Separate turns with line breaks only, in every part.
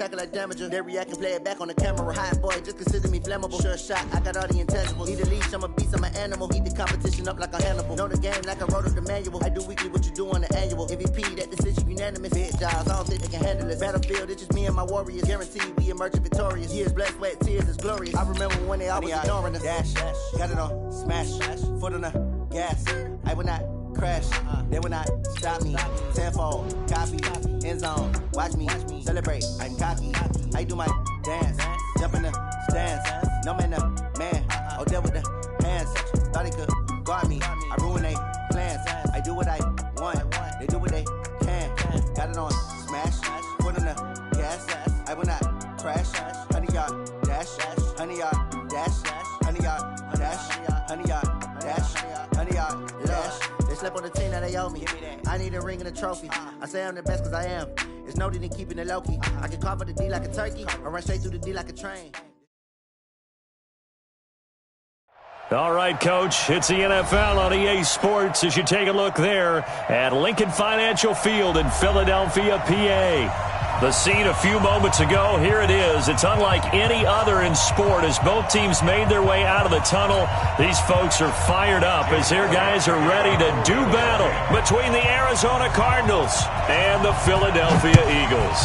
Tackle like damager, they react and play it back on the camera. Hot boy, just consider me flammable. Sure shot, I got all the intangibles. Need a leash, I'm a beast, I'm an animal. Heat the competition up like a Hannibal. Know the game like I wrote up the manual. I do weekly what you do on the annual. MVP, that decision unanimous. Big jobs, I don't think they can handle it. Battlefield, it's just me and my warriors. Guaranteed we emerging victorious. Years, blood, sweat, tears, it's glorious. I remember when they always ignoring us. Dash, got it on, smash, foot on the gas. I will not crash, they will not stop me. Tenfold, copy, end zone, watch me celebrate. I'm cocky, I do my dance, jump in the stands. No man, man, oh there with the hands. Thought he could guard me, I ruin they plans. I do what I want, they do what they can. Got it on smash, foot on the gas. I will not crash, 100-yard dash, 100-yard dash, 100-yard dash, 100-yard dash, 100-yard dash. They slept on the team that they owe me. I need a ring and a trophy. I say I'm the best cause I am. It's no need in keeping it low-key. I can carve for the D like a turkey, or run straight through the D like a train.
All right, Coach, it's the NFL on EA Sports as you take a look there at Lincoln Financial Field in Philadelphia, PA. The scene a few moments ago, here it is. It's unlike any other in sport as both teams made their way out of the tunnel. These folks are fired up as their guys are ready to do battle between the Arizona Cardinals and the Philadelphia Eagles.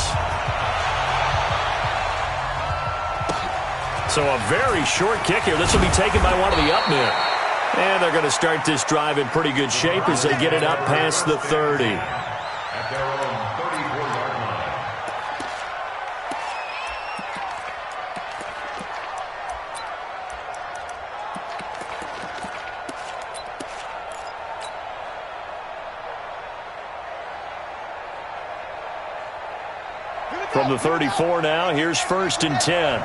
So a very short kick here. This will be taken by one of the up men. And they're going to start this drive in pretty good shape as they get it up past the 30.
At their own 34-yard line.
From the 34 now, here's 1st and 10.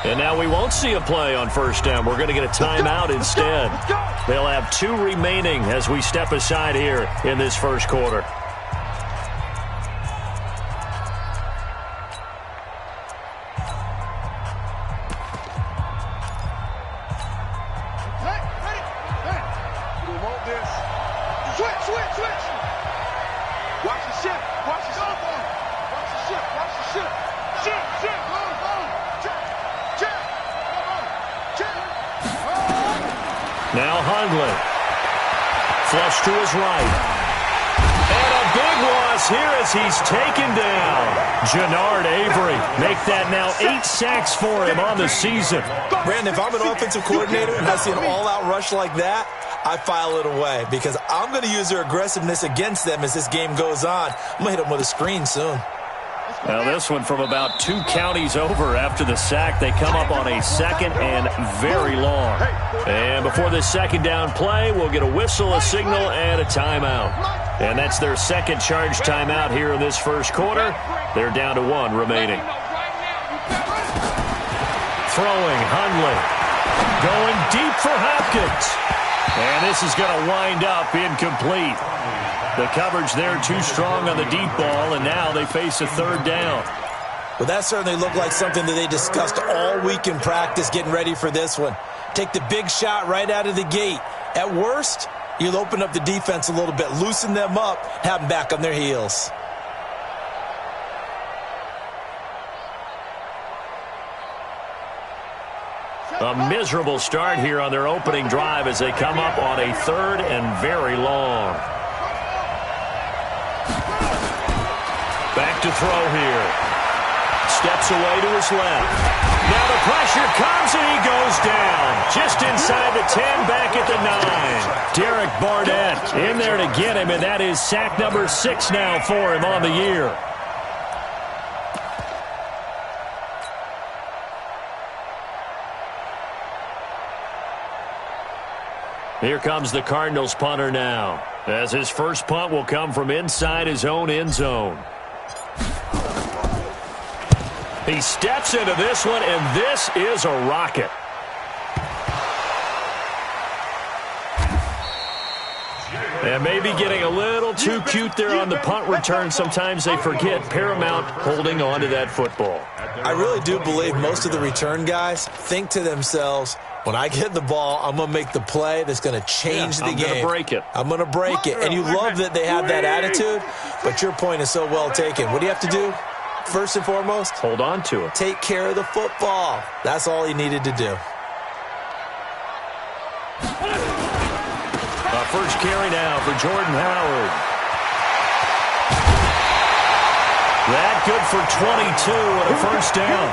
And now we won't see a play on 1st down. We're going to get a timeout instead. They'll have 2 remaining as we step aside here in this first quarter. Now Hundley. Flush to his right. And a big loss here as he's taken down. Jannard Avery. Make that now 8 sacks for him on the season.
Brandon, if I'm an offensive coordinator and I see an all-out rush like that, I file it away because I'm going to use their aggressiveness against them as this game goes on. I'm going to hit them with a screen soon.
Now this one from about 2 counties over after the sack. They come up on a 2nd and very long. And before this 2nd down play, we'll get a whistle, a signal, and a timeout. And that's their 2nd charge timeout here in this first quarter. They're down to 1 remaining. Throwing, Hundley. Going deep for Hopkins. And this is going to wind up incomplete. The coverage there too strong on the deep ball, and now they face a 3rd down.
Well, that certainly looked like something that they discussed all week in practice getting ready for this one. Take the big shot right out of the gate. At worst, you'll open up the defense a little bit, loosen them up, have them back on their heels.
A miserable start here on their opening drive as they come up on a 3rd and very long. Back to throw here. Steps away to his left. Now the pressure comes and he goes down. Just inside the 10, back at the 9. Derek Barnett in there to get him, and that is sack number 6 now for him on the year. Here comes the Cardinals punter now, as his first punt will come from inside his own end zone. He steps into this one, and this is a rocket. And maybe getting a little too cute there on the punt return. Sometimes they forget paramount holding on to that football.
I really do believe most of the return guys think to themselves, when I get the ball, I'm going to make the play that's going to change the game.
I'm going to break it.
I'm going to break it. And you love that they have that attitude, but your point is so well taken. What do you have to do? First and foremost,
hold on to it.
Take care of the football. That's all he needed to do.
First carry now for Jordan Howard. That good for 22 and a first down.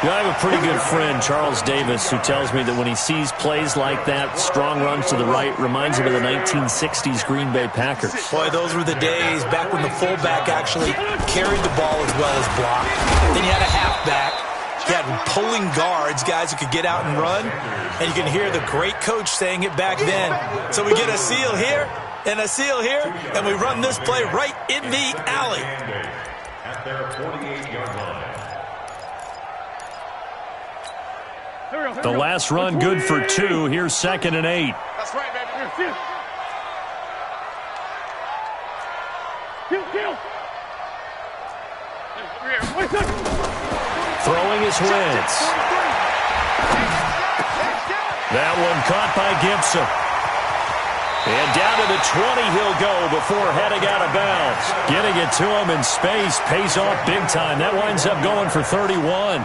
I have a pretty good friend, Charles Davis, who tells me that when he sees plays like that, strong runs to the right, reminds him of the 1960s Green Bay Packers.
Boy, those were the days back when the fullback actually carried the ball as well as blocked. Then you had a halfback. You had pulling guards, guys who could get out and run. And you can hear the great coach saying it back then. So we get a seal here and a seal here, and we run this play right in the alley.
At their 48-yard line.
The last run good for 2. Here's 2nd and 8.
That's right, baby.
Throwing his Wentz. That one caught by Gibson. And down to the 20 he'll go before heading out of bounds. Getting it to him in space pays off big time. That winds up going for 31.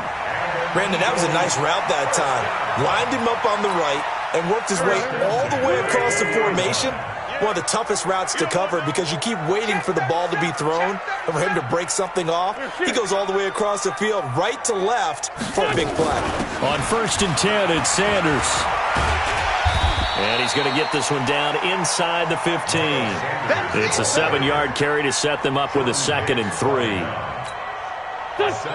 Brandon, that was a nice route that time. Lined him up on the right and worked his way all the way across the formation. One of the toughest routes to cover because you keep waiting for the ball to be thrown and for him to break something off. He goes all the way across the field, right to left for a big play.
On 1st and 10, it's Sanders. And he's going to get this one down inside the 15. It's a 7-yard carry to set them up with a 2nd and 3.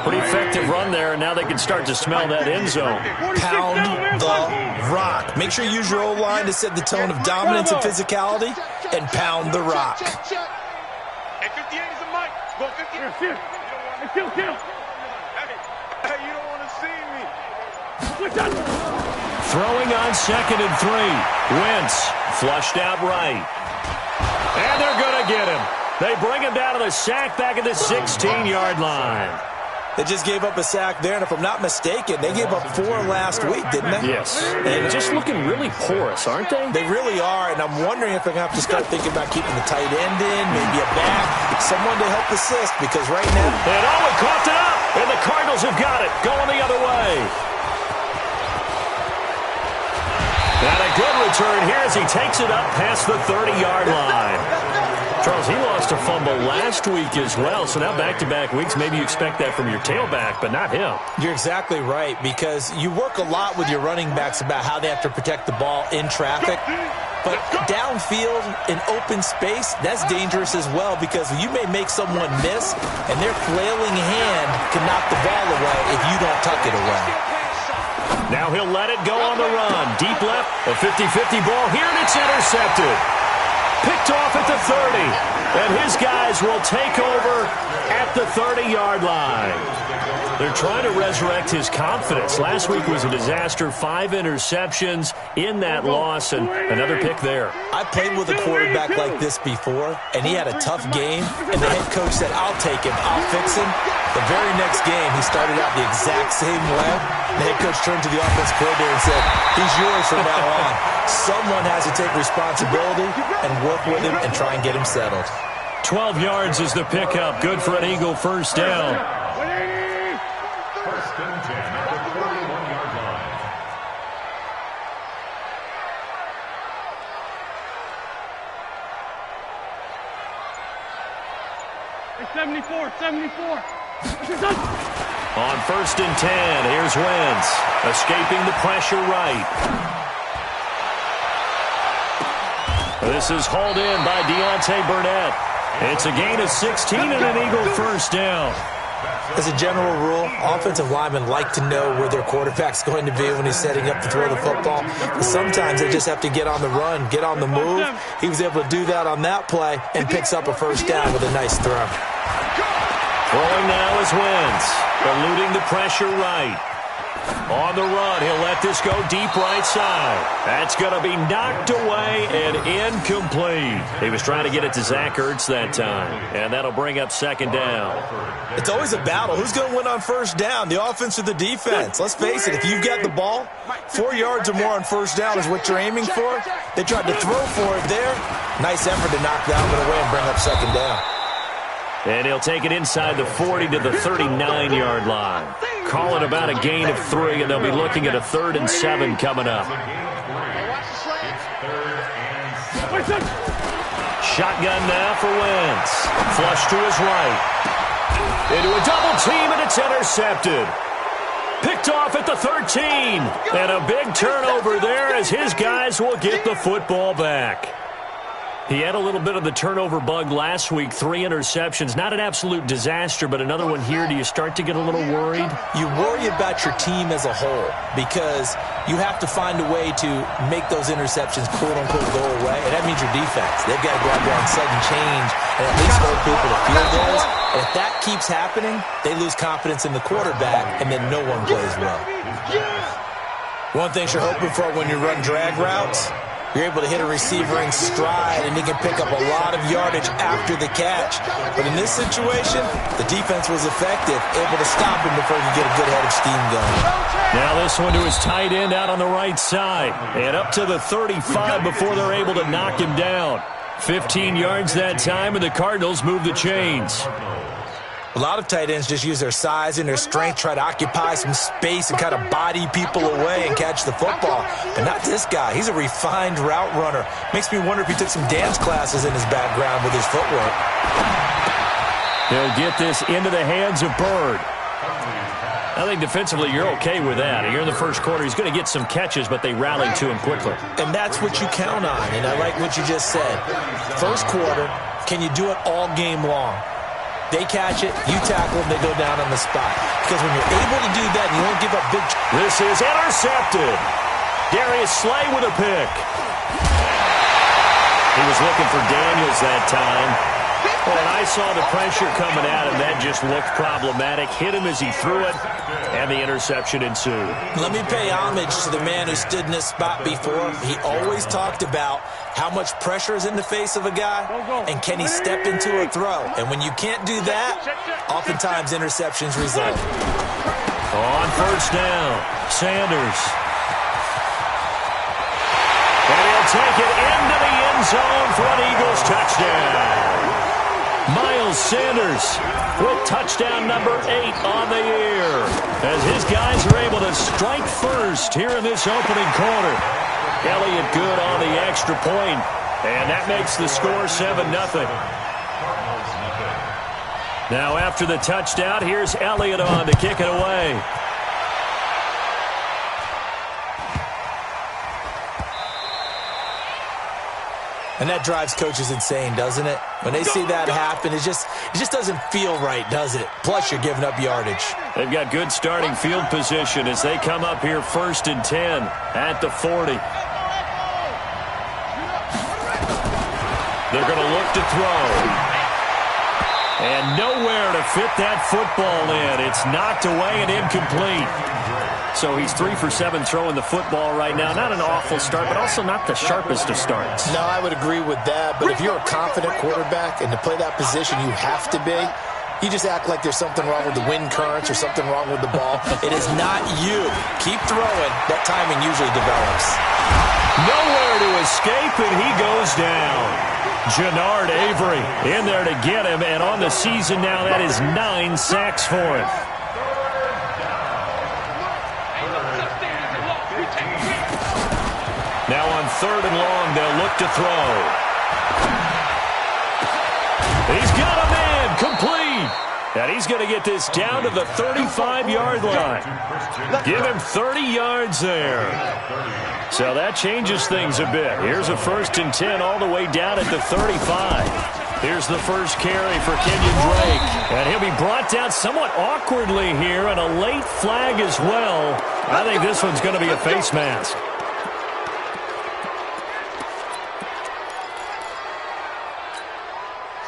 Pretty effective run there, and now they can start to smell that end zone.
Pound the rock. Make sure you use your O-line to set the tone of dominance and physicality, and pound the rock.
Hey, 58 is a mic. Go 58. You don't want to see me.
Throwing on 2nd and 3. Wentz flushed out right. And they're going to get him. They bring him down to the sack back at the 16-yard line.
They just gave up a sack there, and if I'm not mistaken, they gave up 4 last week, didn't they?
Yes. And just looking really porous, aren't they?
They really are, and I'm wondering if they're going to have to start thinking about keeping the tight end in, maybe a back, someone to help assist, because right now...
And he coughed it up, and the Cardinals have got it, going the other way. And a good return here as he takes it up past the 30-yard line. Charles, he lost a fumble last week as well, so now back-to-back weeks, maybe you expect that from your tailback, but not him.
You're exactly right, because you work a lot with your running backs about how they have to protect the ball in traffic, but downfield in open space, that's dangerous as well, because you may make someone miss, and their flailing hand can knock the ball away if you don't tuck it away.
Now he'll let it go on the run. Deep left, a 50-50 ball here, and it's intercepted. Picked off at the 30, and his guys will take over at the 30-yard line. They're trying to resurrect his confidence. Last week was a disaster, 5 interceptions in that loss, and another pick there.
I played with a quarterback like this before, and he had a tough game, and the head coach said, I'll take him, I'll fix him. The very next game, he started out the exact same way. The head coach turned to the offense coordinator and said, he's yours from now on. Someone has to take responsibility and work with him and try and get him settled.
12 yards is the pickup. Good for an Eagle first down.
First and 10 at the 41-yard line.
74.
On 1st and 10, here's Wentz, escaping the pressure right. This is hauled in by Deontay Burnett. It's a gain of 16 and an Eagle first down.
As a general rule, offensive linemen like to know where their quarterback's going to be when he's setting up to throw the football. But sometimes they just have to get on the run, get on the move. He was able to do that on that play and picks up a first down with a nice throw.
Throwing now is Wentz, eluding the pressure right. On the run, he'll let this go deep right side. That's going to be knocked away and incomplete. He was trying to get it to Zach Ertz that time, and that'll bring up second down.
It's always a battle. Who's going to win on first down, the offense or the defense? Let's face it, if you've got the ball, 4 yards or more on first down is what you're aiming for. They tried to throw for it there. Nice effort to knock that one away and bring up second down.
And he'll take it inside the 40 to the 39-yard line. Call it about a gain of 3, and they'll be looking at a 3rd and 7 coming up. Shotgun now for Wentz. Flush to his right. Into a double team, and it's intercepted. Picked off at the 13. And a big turnover there as his guys will get the football back. He had a little bit of the turnover bug last week, 3 interceptions. Not an absolute disaster, but another one here. Do you start to get a little worried?
You worry about your team as a whole because you have to find a way to make those interceptions, quote-unquote, go away. And that means your defense. They've got to go out there and sudden change and at least hold people to field goals. And if that keeps happening, they lose confidence in the quarterback, and then no one plays well. One thing you're hoping for when you run drag routes, you're able to hit a receiver in stride, and he can pick up a lot of yardage after the catch. But in this situation, the defense was effective, able to stop him before he could get a good head of steam going.
Now this one to his tight end out on the right side. And up to the 35 before they're able to knock him down. 15 yards that time, and the Cardinals move the chains.
A lot of tight ends just use their size and their strength, try to occupy some space and kind of body people away and catch the football. But not this guy. He's a refined route runner. Makes me wonder if he took some dance classes in his background with his footwork.
He'll get this into the hands of Bird. I think defensively you're okay with that. Here in the first quarter, he's going to get some catches, but they rallied to him quickly.
And that's what you count on, and I like what you just said. First quarter, can you do it all game long? They catch it, you tackle them, they go down on the spot. Because when you're able to do that, you won't give up big...
This is intercepted. Darius Slay with a pick. He was looking for Daniels that time. When I saw the pressure coming at him, that just looked problematic. Hit him as he threw it, and the interception ensued.
Let me pay homage to the man who stood in this spot before. He always talked about how much pressure is in the face of a guy, and can he step into a throw? And when you can't do that, oftentimes interceptions result.
On first down, Sanders. And he'll take it into the end zone for an Eagles touchdown. Miles Sanders with touchdown number 8 on the year as his guys are able to strike first here in this opening quarter. Elliott good on the extra point, and that makes the score 7-0. Now after the touchdown, here's Elliott on to kick it away.
And that drives coaches insane, doesn't it? When they see that happen, it just doesn't feel right, does it? Plus, you're giving up yardage.
They've got good starting field position as they come up here 1st and 10 at the 40. They're going to look to throw. And nowhere to fit that football in. It's knocked away and incomplete. So he's 3 for 7 throwing the football right now. Not an awful start, but also not the sharpest of starts.
No, I would agree with that. But if you're a confident quarterback and to play that position you have to be, you just act like there's something wrong with the wind currents or something wrong with the ball. It is not you. Keep throwing. That timing usually develops.
Nowhere to escape, and he goes down. Jannard Avery in there to get him, and on the season now, that is 9 sacks for him. Now on 3rd and long, they'll look to throw. He's got a man, complete. And he's going to get this down to the 35-yard line. Give him 30 yards there. So that changes things a bit. Here's a 1st and 10 all the way down at the 35. Here's the first carry for Kenyon Drake. And he'll be brought down somewhat awkwardly here, and a late flag as well. I think this one's going to be a face mask.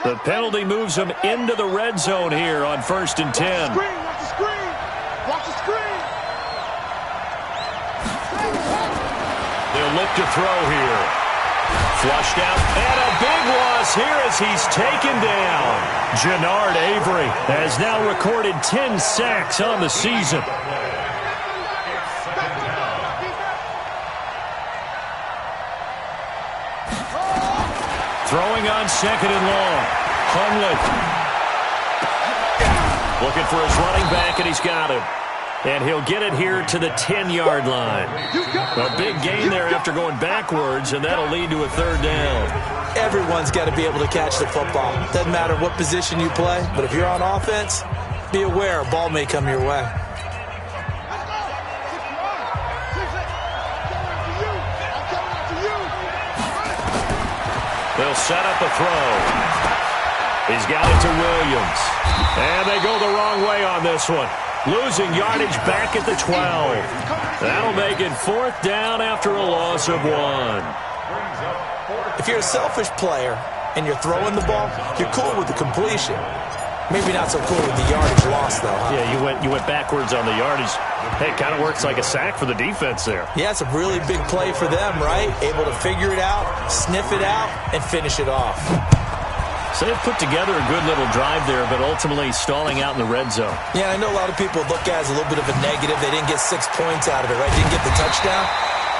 The penalty moves him into the red zone here on 1st and 10.
Watch the screen. Watch the screen.
They'll look to throw here. Flushed out, and a big loss here as he's taken down. Jannard Avery has now recorded 10 sacks on the season. Throwing on second and long. Hundley looking for his running back, and he's got him. And he'll get it here to the 10-yard line. A big gain there after going backwards, and that'll lead to a third down.
Everyone's got to be able to catch the football. Doesn't matter what position you play, but if you're on offense, be aware a ball may come your way.
They'll set up a throw. He's got it to Williams. And they go the wrong way on this one. Losing yardage back at the 12. That'll make it fourth down after a loss of 1.
If you're a selfish player and you're throwing the ball, you're cool with the completion. Maybe not so cool with the yardage loss, though, huh?
Yeah, you went backwards on the yardage. Hey, it kind of works like a sack for the defense there.
Yeah, it's a really big play for them, right? Able to figure it out, sniff it out, and finish it off.
So they've put together a good little drive there, but ultimately stalling out in the red zone.
Yeah, I know a lot of people look at it as a little bit of a negative. They didn't get 6 points out of it, right? Didn't get the touchdown.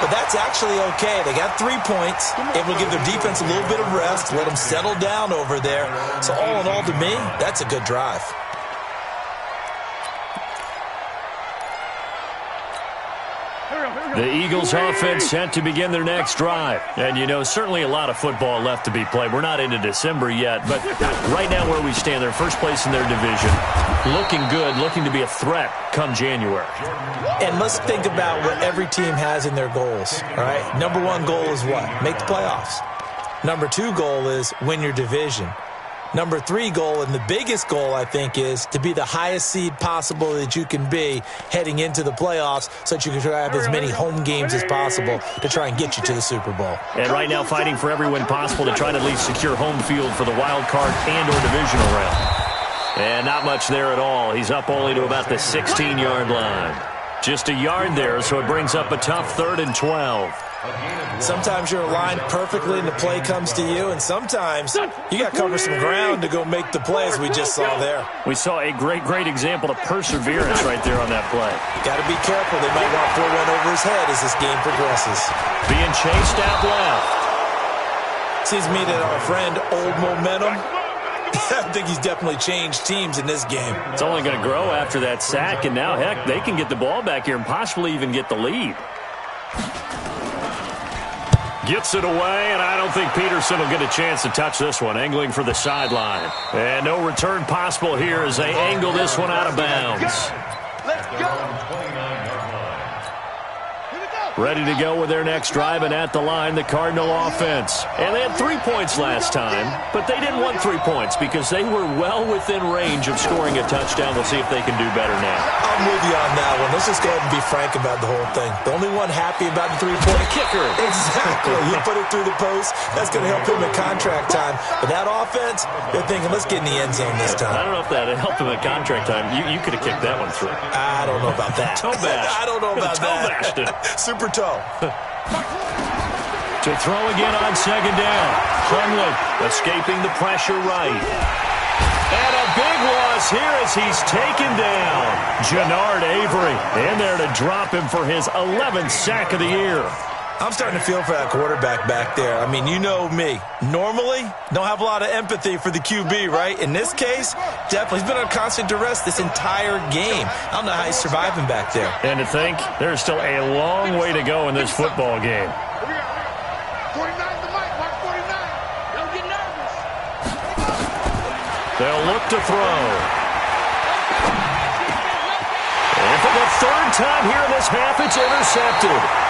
But that's actually okay. They got 3 points, able to give their defense a little bit of rest, let them settle down over there. So all in all, to me, that's a good drive.
The Eagles offense set to begin their next drive. And, you know, certainly a lot of football left to be played. We're not into December yet, but right now where we stand, they're first place in their division. Looking good, looking to be a threat come January.
And let's think about what every team has in their goals, all right? Number 1 goal is what? Make the playoffs. Number 2 goal is win your division. Number 3 goal, and the biggest goal, I think, is to be the highest seed possible that you can be heading into the playoffs so that you can have as many home games as possible to try and get you to the Super Bowl.
And right now fighting for every win possible to try to at least secure home field for the wild card and or divisional round. And not much there at all. He's up only to about the 16-yard line. Just a yard there, so it brings up a tough 3rd and 12.
Sometimes you're aligned perfectly and the play comes to you, and sometimes you got to cover some ground to go make the play, as we just saw there.
We saw a great example of perseverance right there on that play.
Got to be careful. They might want to throw one over his head as this game progresses.
Being chased out left.
Seems to me that our friend Old Momentum, I think he's definitely changed teams in this game.
It's only going to grow after that sack, and now, heck, they can get the ball back here and possibly even get the lead. Gets it away, and I don't think Peterson will get a chance to touch this one. Angling for the sideline. And no return possible here as they angle this one out of bounds.
Let's go.
Ready to go with their next drive, and at the line, the Cardinal offense. And they had 3 points last time, but they didn't want 3 points because they were well within range of scoring a touchdown. We'll see if they can do better now.
I'm with you on that one. Let's just go ahead and be frank about the whole thing. The only one happy about the 3-point
kicker.
Exactly. He put it through the post. That's going to help him in contract time. But that offense, they're thinking, let's get in the end zone this time.
I don't know if that helped him at contract time. You could have kicked that one through.
I don't know about that.
Toe bash.
I don't know about
toe bashed it.
Super toe.
To throw again on second down. Hundley escaping the pressure right. And a big loss here as he's taken down. Jannard Avery in there to drop him for his 11th sack of the year.
I'm starting to feel for that quarterback back there. I mean, you know me. Normally, don't have a lot of empathy for the QB, right? In this case, definitely. He's been under constant duress this entire game. I don't know how he's surviving back there.
And to think, there's still a long way to go in this football game.
49 the mic, Mark 49. Don't get nervous.
They'll look to throw. And for the 3rd time here in this half, it's intercepted.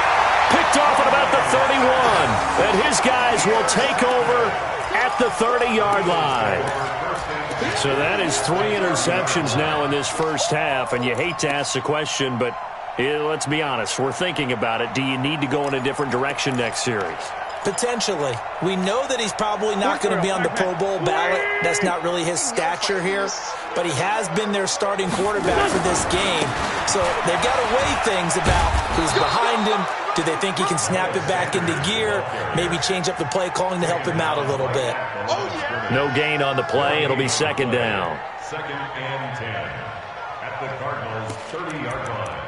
Picked off at about the 31. And his guys will take over at the 30-yard line. So that is 3 interceptions now in this first half. And you hate to ask the question, but let's be honest. We're thinking about it. Do you need to go in a different direction next series?
Potentially. We know that he's probably not going to be on the Pro Bowl ballot. That's not really his stature here. But he has been their starting quarterback for this game. So they've got to weigh things about who's behind him. Do they think he can snap it back into gear? Maybe change up the play calling to help him out a little bit.
No gain on the play. It'll be second down.
Second and 10 at the Cardinals' 30-yard line.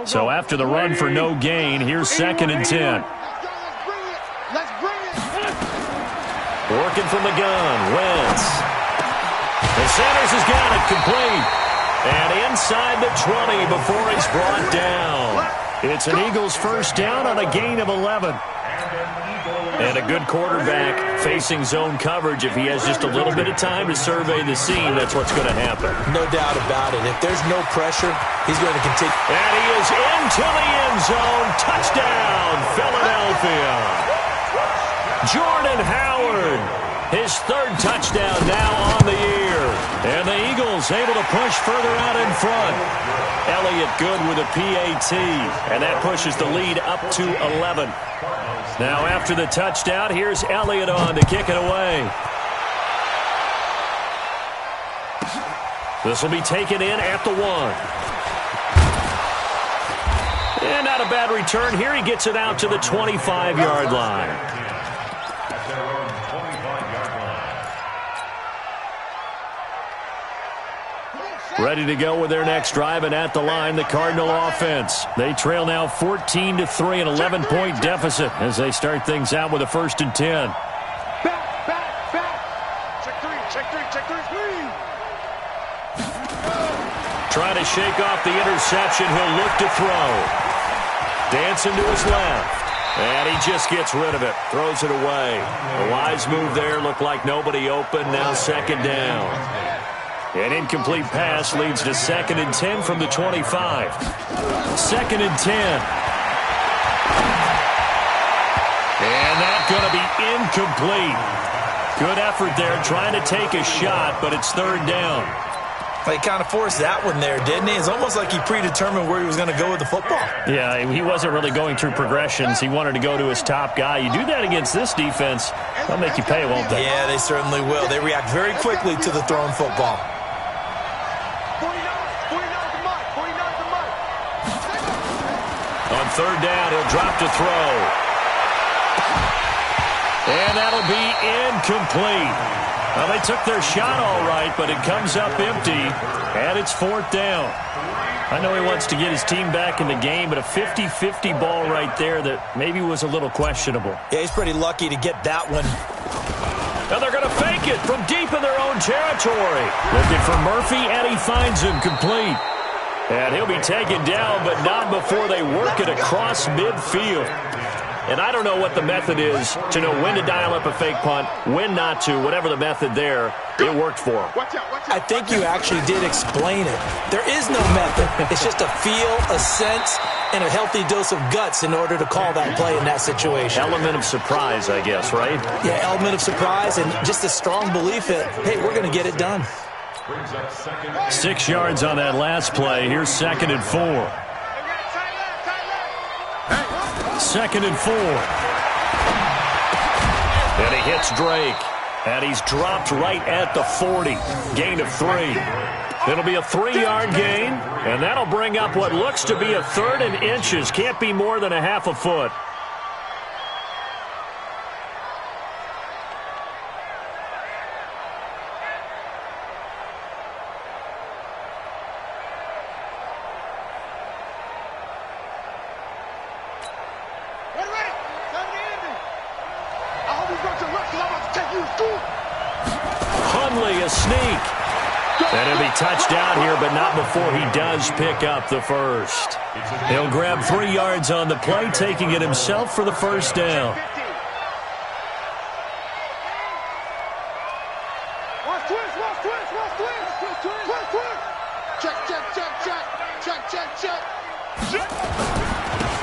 So after the run for no gain, here's second and 10.
Let's bring it.
Working from the gun, Wentz. And Sanders has got it complete. And inside the 20 before he's brought down. It's an Eagles first down on a gain of 11. And a good quarterback facing zone coverage. If he has just a little bit of time to survey the scene, that's what's going to happen.
No doubt about it. If there's no pressure, he's going to continue.
And he is into the end zone. Touchdown, Philadelphia. Jordan Howard, his third touchdown now on the year. And the Eagles able to push further out in front. Elliott good with a PAT. And that pushes the lead up to 11. Now after the touchdown, here's Elliott on to kick it away. This will be taken in at the 1. And not a bad return here. He gets it out to the 25-yard line. Ready to go with their next drive, and at the line, the Cardinal offense. They trail now 14-3, an 11-point deficit as they start things out with a 1st and 10.
Back. Check three.
Trying to shake off the interception. He'll look to throw. Dancing to his left. And he just gets rid of it. Throws it away. A wise move there. Looked like nobody open. Now second down. An incomplete pass leads to 2nd and 10 from the 25. 2nd and 10. And that's going to be incomplete. Good effort there trying to take a shot, but it's 3rd down.
He kind of forced that one there, didn't he? It's almost like he predetermined where he was going to go with the football.
Yeah, he wasn't really going through progressions. He wanted to go to his top guy. You do that against this defense, they'll make you pay, won't they?
Yeah, they certainly will. They react very quickly to the thrown football.
49 the mic.
On 3rd down, he'll drop to throw. And that'll be incomplete. Well, they took their shot all right, but it comes up empty, and it's 4th down. I know he wants to get his team back in the game, but a 50-50 ball right there that maybe was a little questionable.
Yeah, he's pretty lucky to get that one.
Now they're going to fake it from deep in their own territory. Looking for Murphy, and he finds him complete. And he'll be taken down, but not before they work it across midfield. And I don't know what the method is to know when to dial up a fake punt, when not to, whatever the method there, it worked for him.
I think you actually did explain it. There is no method. It's just a feel, a sense, and a healthy dose of guts in order to call that play in that situation.
Element of surprise, I guess, right?
Yeah, element of surprise and just a strong belief that, hey, we're going to get it done.
6 yards on that last play. Here's 2nd and 4. 2nd and 4. And he hits Drake. And he's dropped right at the 40. Gain of 3. It'll be a 3-yard gain. And that'll bring up what looks to be a 3rd and inches. Can't be more than a half a foot. Hundley, a sneak. And he'll be touched down here, but not before he does pick up the 1st. He'll grab 3 yards on the play, taking it himself for the 1st down.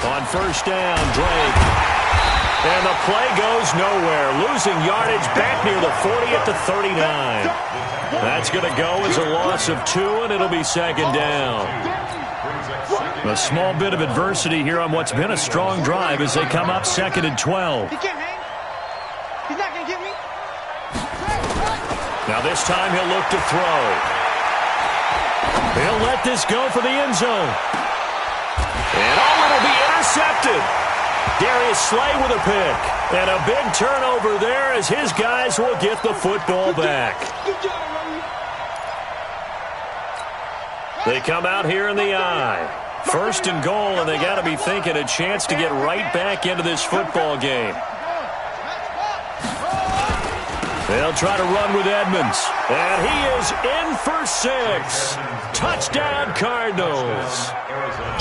On 1st down, Drake. And the play goes nowhere. Losing yardage back near the 40 at the 39. That's going to go as a loss of 2, and it'll be 2nd down. A small bit of adversity here on what's been a strong drive as they come up 2nd and 12.
He can't hang. He's not going to get me.
Now this time he'll look to throw. He'll let this go for the end zone. And it'll be intercepted. Darius Slay with a pick. And a big turnover there as his guys will get the football back.
Good job, Robbie.
They come out here in the I. 1st and goal, and they got to be thinking a chance to get right back into this football game. They'll try to run with Edmonds. And he is in for 6. Touchdown, Cardinals.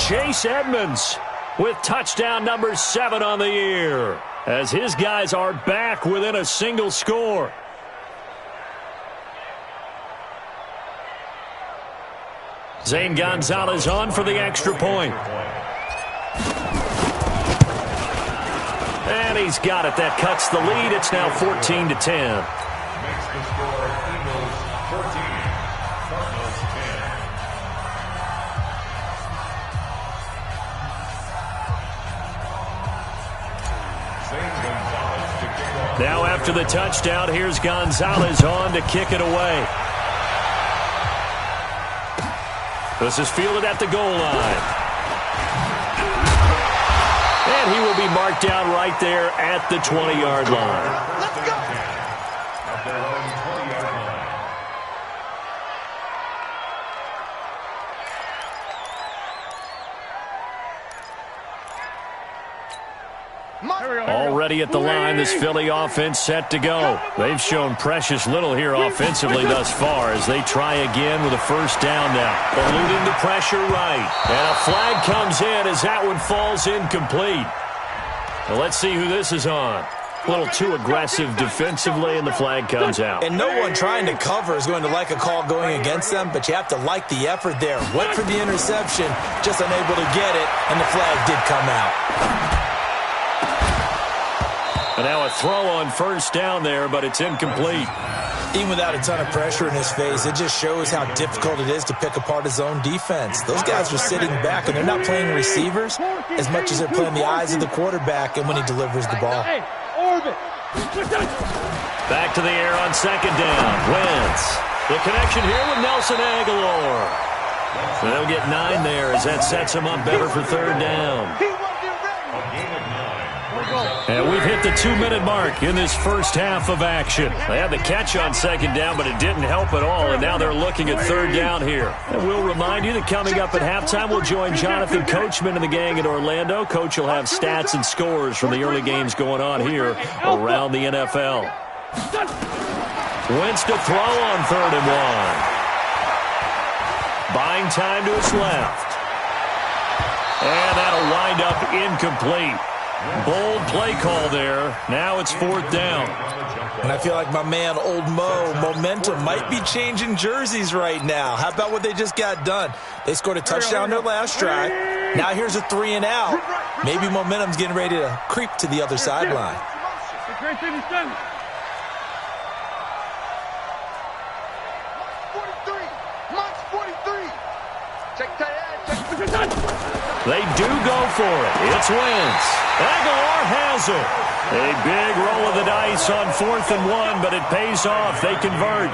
Chase Edmonds with touchdown number 7 on the year, as his guys are back within a single score. Zane Gonzalez on for the extra point. And he's got it. That cuts the lead. It's now 14-10.
Makes the score Eagles 14, Cardinals 10. Zane Gonzalez to kick off.
Now after the touchdown, here's Gonzalez on to kick it away. This is fielded at the goal line. And he will be marked down right there at the 20-yard line.
Let's go.
At their own 20-yard line.
Already at the line, this Philly offense set to go. They've shown precious little here offensively thus far as they try again with a 1st down now. Eluding the pressure right. And a flag comes in as that one falls incomplete. Well, let's see who this is on. A little too aggressive defensively, and the flag comes out.
And no one trying to cover is going to like a call going against them, but you have to like the effort there. Went for the interception, just unable to get it, and the flag did come out.
And now a throw on 1st down there, but it's incomplete.
Even without a ton of pressure in his face, it just shows how difficult it is to pick apart his own defense. Those guys are sitting back, and they're not playing receivers as much as they're playing the eyes of the quarterback and when he delivers the ball.
Back to the air on 2nd down. Wentz. The connection here with Nelson Aguilar. They'll get 9 there as that sets him up better for 3rd down. And we've hit the 2-minute mark in this first half of action. They had the catch on 2nd down, but it didn't help at all, and now they're looking at 3rd down here. And we'll remind you that coming up at halftime, we'll join Jonathan Coachman and the gang in Orlando. Coach will have stats and scores from the early games going on here around the NFL. Wentz to throw on 3rd and 1. Buying time to his left. And that'll wind up incomplete. Bold play call there. Now it's 4th down.
And I feel like my man, Old Mo, momentum might be changing jerseys right now. How about what they just got done? They scored a touchdown their last drive. Now here's a 3 and out. Maybe momentum's getting ready to creep to the other sideline.
They do go for it. It's Wentz. Aguilar has it. A big roll of the dice on 4th and 1, but it pays off. They convert.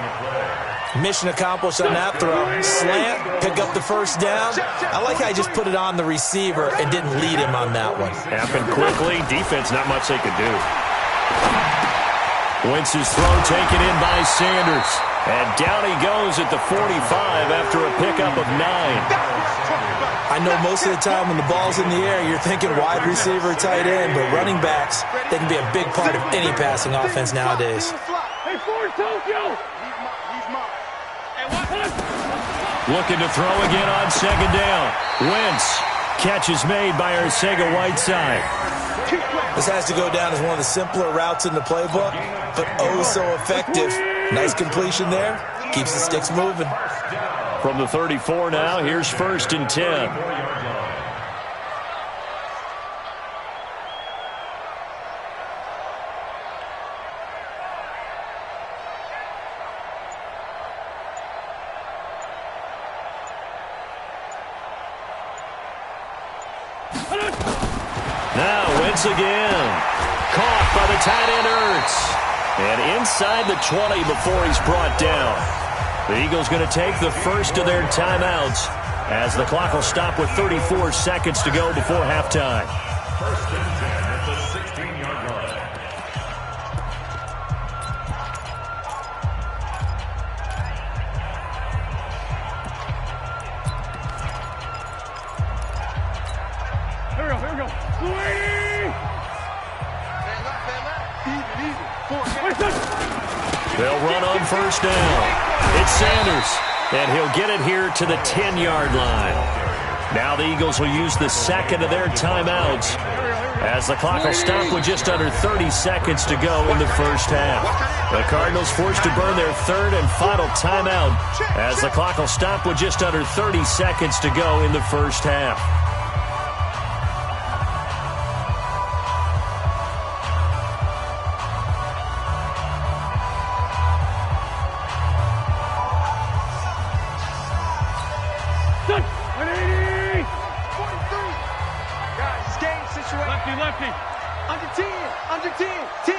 Mission accomplished on that throw. Slant, pick up the 1st down. I like how he just put it on the receiver and didn't lead him on that one.
Happened quickly. Defense, not much they could do. Wentz's throw taken in by Sanders. And down he goes at the 45 after a pickup of 9.
I know most of the time when the ball's in the air, you're thinking wide receiver, tight end, but running backs, they can be a big part of any passing offense nowadays.
Looking to throw again on 2nd down. Wentz. Catch is made by Arcega-Whiteside.
This has to go down as one of the simpler routes in the playbook, but oh so effective. Nice completion there. Keeps the sticks moving.
From the 34 now, here's 1st and 10. Now Wentz again. Caught by the tight end Ertz. And inside the 20 before he's brought down. The Eagles going to take the first of their timeouts as the clock will stop with 34 seconds to go before halftime.
First and 10 at the 16-yard line.
Here we go.
They'll run on first down. It's Sanders, and he'll get it here to the 10-yard line. Now the Eagles will use the second of their timeouts as the clock will stop with just under 30 seconds to go in the first half. The Cardinals forced to burn their third and final timeout as the clock will stop with just under 30 seconds to go in the first half.
Lefty. Under 10. 10.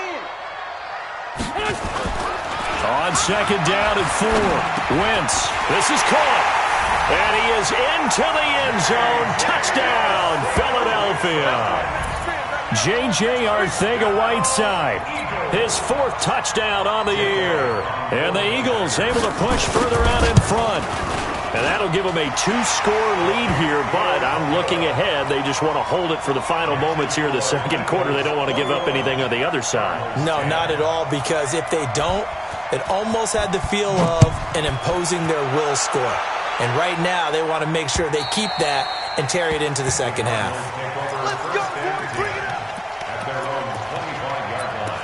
On second down and 4. Wentz. This is caught. And he is into the end zone. Touchdown, Philadelphia. J.J. Arcega-Whiteside. His 4th touchdown on the year. And the Eagles able to push further out in front. And that'll give them a 2-score lead here, but I'm looking ahead. They just want to hold it for the final moments here in the second quarter. They don't want to give up anything on the other side.
No, not at all, because if they don't, it almost had the feel of an imposing their will score. And right now, they want to make sure they keep that and carry it into the second half.
Let's go, boys. Bring it up.
At their own 25-yard line.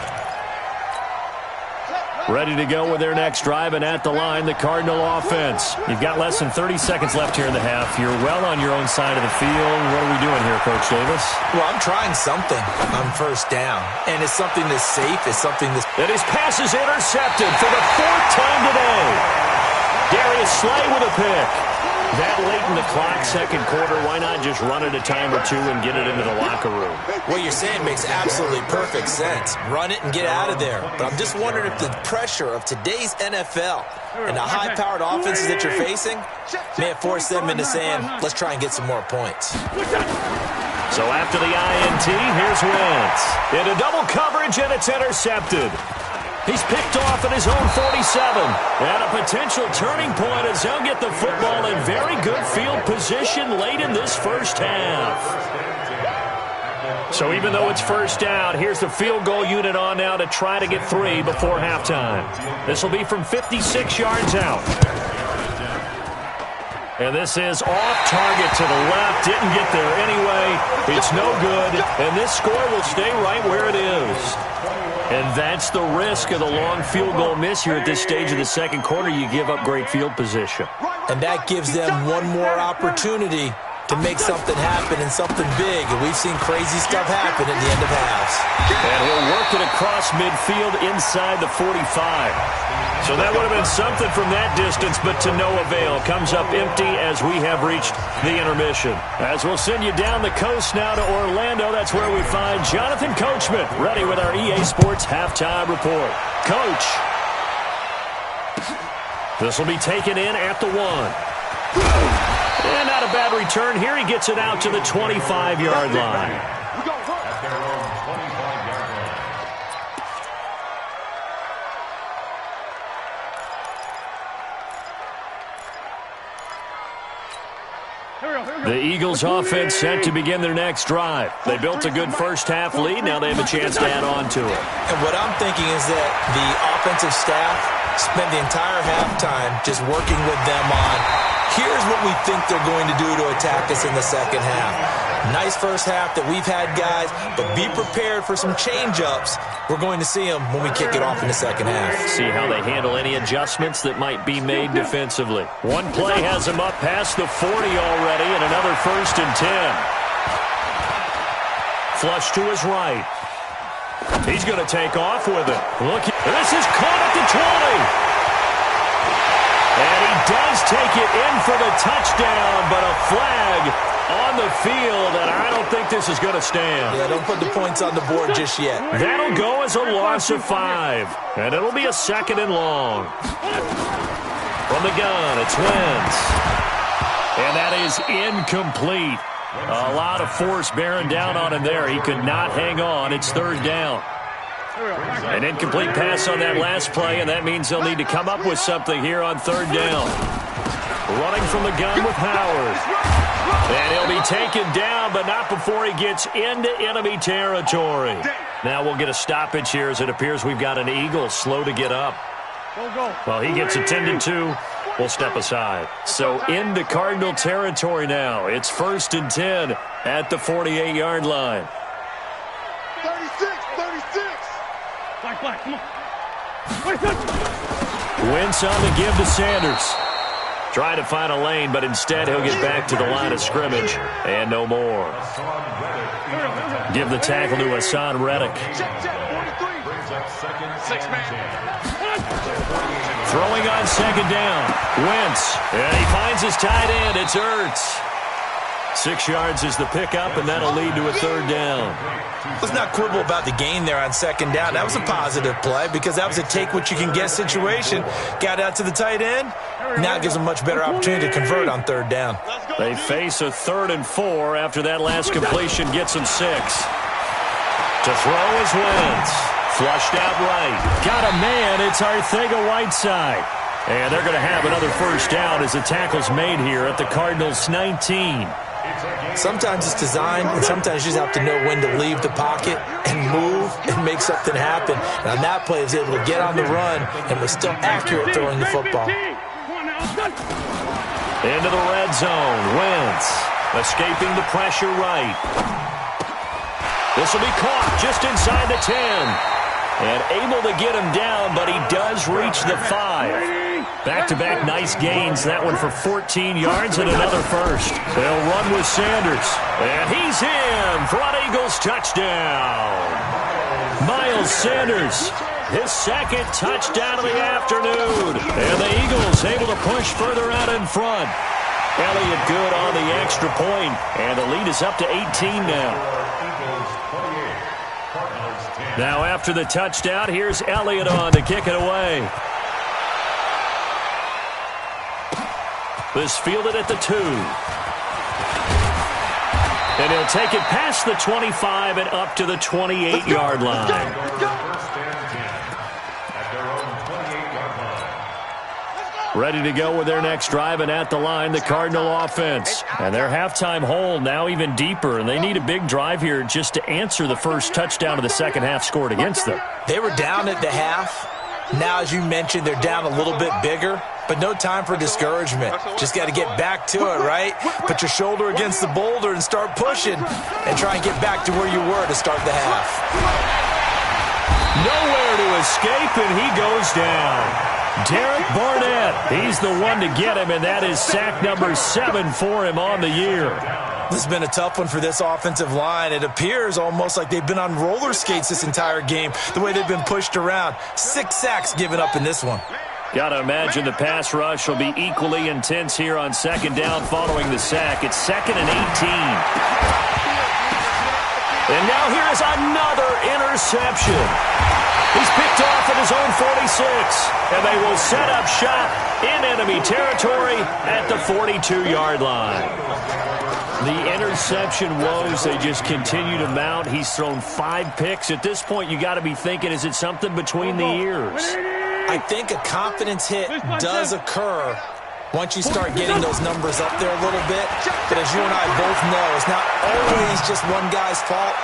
Ready to go with their next drive, and at the line, the Cardinal offense. You've got less than 30 seconds left here in the half. You're well on your own side of the field. What are we doing here, Coach Davis?
Well, I'm trying something on first down, and it's something that's safe. It's something that's...
And his pass is intercepted for the 4th time today. Darius Slay with a pick. That late in the clock, second quarter, why not just run it a time or two and get it into the locker room?
What you're saying makes absolutely perfect sense. Run it and get out of there. But I'm just wondering if the pressure of today's NFL and the high-powered offenses that you're facing may have forced them into saying, let's try and get some more points.
So after the INT, here's Wentz. Into double coverage, and it's intercepted. He's picked off at his own 47. And a potential turning point as he'll get the football in very good field position late in this first half. So even though it's first down, here's the field goal unit on now to try to get 3 before halftime. This will be from 56 yards out. And this is off target to the left. Didn't get there anyway. It's no good. And this score will stay right where it is. And that's the risk of the long field goal miss here at this stage of the second quarter. You give up great field position.
And that gives them one more opportunity to make something happen and something big. And we've seen crazy stuff happen at the end of halves.
And he'll work it across midfield inside the 45. So that would have been something from that distance, but to no avail. Comes up empty as we have reached the intermission. As we'll send you down the coast now to Orlando, that's where we find Jonathan Coachman, ready with our EA Sports Halftime Report. Coach. This will be taken in at the 1. And not a bad return here. He gets it out to the 25-yard line.
At their own 25-yard line.
The Eagles offense set to begin their next drive. They built a good first half lead. Now they have a chance to add on to it.
And what I'm thinking is that the offensive staff spent the entire halftime just working with them on, here's what we think they're going to do to attack us in the second half. Nice first half that we've had, guys, but be prepared for some change-ups. We're going to see them when we kick it off in the second half.
See how they handle any adjustments that might be made defensively. One play has them up past the 40 already, and another 1st and 10. Flush to his right. He's going to take off with it. Look, this is caught at the 20. And he does take it in for the touchdown, but a flag on the field, and I don't think this is going to stand.
Yeah, don't put the points on the board just yet.
That'll go as a loss of 5, and it'll be a 2nd and long. From the gun, it's Wentz. And that is incomplete. A lot of force bearing down on him there. He could not hang on. It's 3rd down. An incomplete pass on that last play, and that means they'll need to come up with something here on 3rd down. Running from the gun with Howard. And he'll be taken down, but not before he gets into enemy territory. Now we'll get a stoppage here as it appears we've got an Eagle slow to get up. Well, he gets attended to. We'll step aside. So into Cardinal territory now. It's 1st and 10 at the 48-yard line.
36. Black, come on.
Wentz on the give to Sanders. Try to find a lane, but instead he'll get back to the line of scrimmage. And no more. Give the tackle to Hassan Reddick. Throwing on 2nd down. Wentz. And he finds his tight end. It's Ertz. 6 yards is the pickup, and that'll lead to a 3rd down.
Let's not quibble about the gain there on 2nd down. That was a positive play because that was a take-what-you-can-get situation. Got out to the tight end. Now it gives them a much better opportunity to convert on 3rd down.
They face a 3rd and 4 after that last completion gets them 6. To throw is Wentz. Flushed out right. Got a man. It's Arcega-Whiteside. And they're going to have another 1st down as the tackle's made here at the Cardinals' 19.
Sometimes it's designed, and sometimes you just have to know when to leave the pocket and move and make something happen. And on that play, he was able to get on the run and was still accurate throwing the football.
Into the red zone. Wentz escaping the pressure right. This will be caught just inside the 10. And able to get him down, but he does reach the 5. Back-to-back nice gains. That one for 14 yards and another 1st. They'll run with Sanders. And he's in for an Eagles touchdown. Miles Sanders, his 2nd touchdown of the afternoon. And the Eagles able to push further out in front. Elliott good on the extra point, and the lead is up to 18 now. Now after the touchdown, here's Elliott on to kick it away. This fielded at the 2. And he'll take it past the 25 and up to the 28-yard line. Ready to go with their next drive, and at the line, the Cardinal offense. And their halftime hole now even deeper, and they need a big drive here just to answer the first touchdown of the second half scored against them.
They were down at the half. Now, as you mentioned, they're down a little bit bigger, but no time for discouragement. Just got to get back to it, right? Put your shoulder against the boulder and start pushing and try and get back to where you were to start the half.
Nowhere to escape, and he goes down. Derek Barnett, he's the one to get him, and that is sack number 7 for him on the year.
This has been a tough one for this offensive line. It appears almost like they've been on roller skates this entire game, the way they've been pushed around. 6 sacks given up in this one.
Got to imagine the pass rush will be equally intense here on second down following the sack. It's 2nd and 18. And now here is another interception. He's picked off at his own 46, and they will set up shop in enemy territory at the 42-yard line. The interception woes, they just continue to mount. He's thrown 5 picks. At this point, you got to be thinking, is it something between the ears?
I think a confidence hit does occur once you start getting those numbers up there a little bit. But as you and I both know, it's not always just one guy's fault.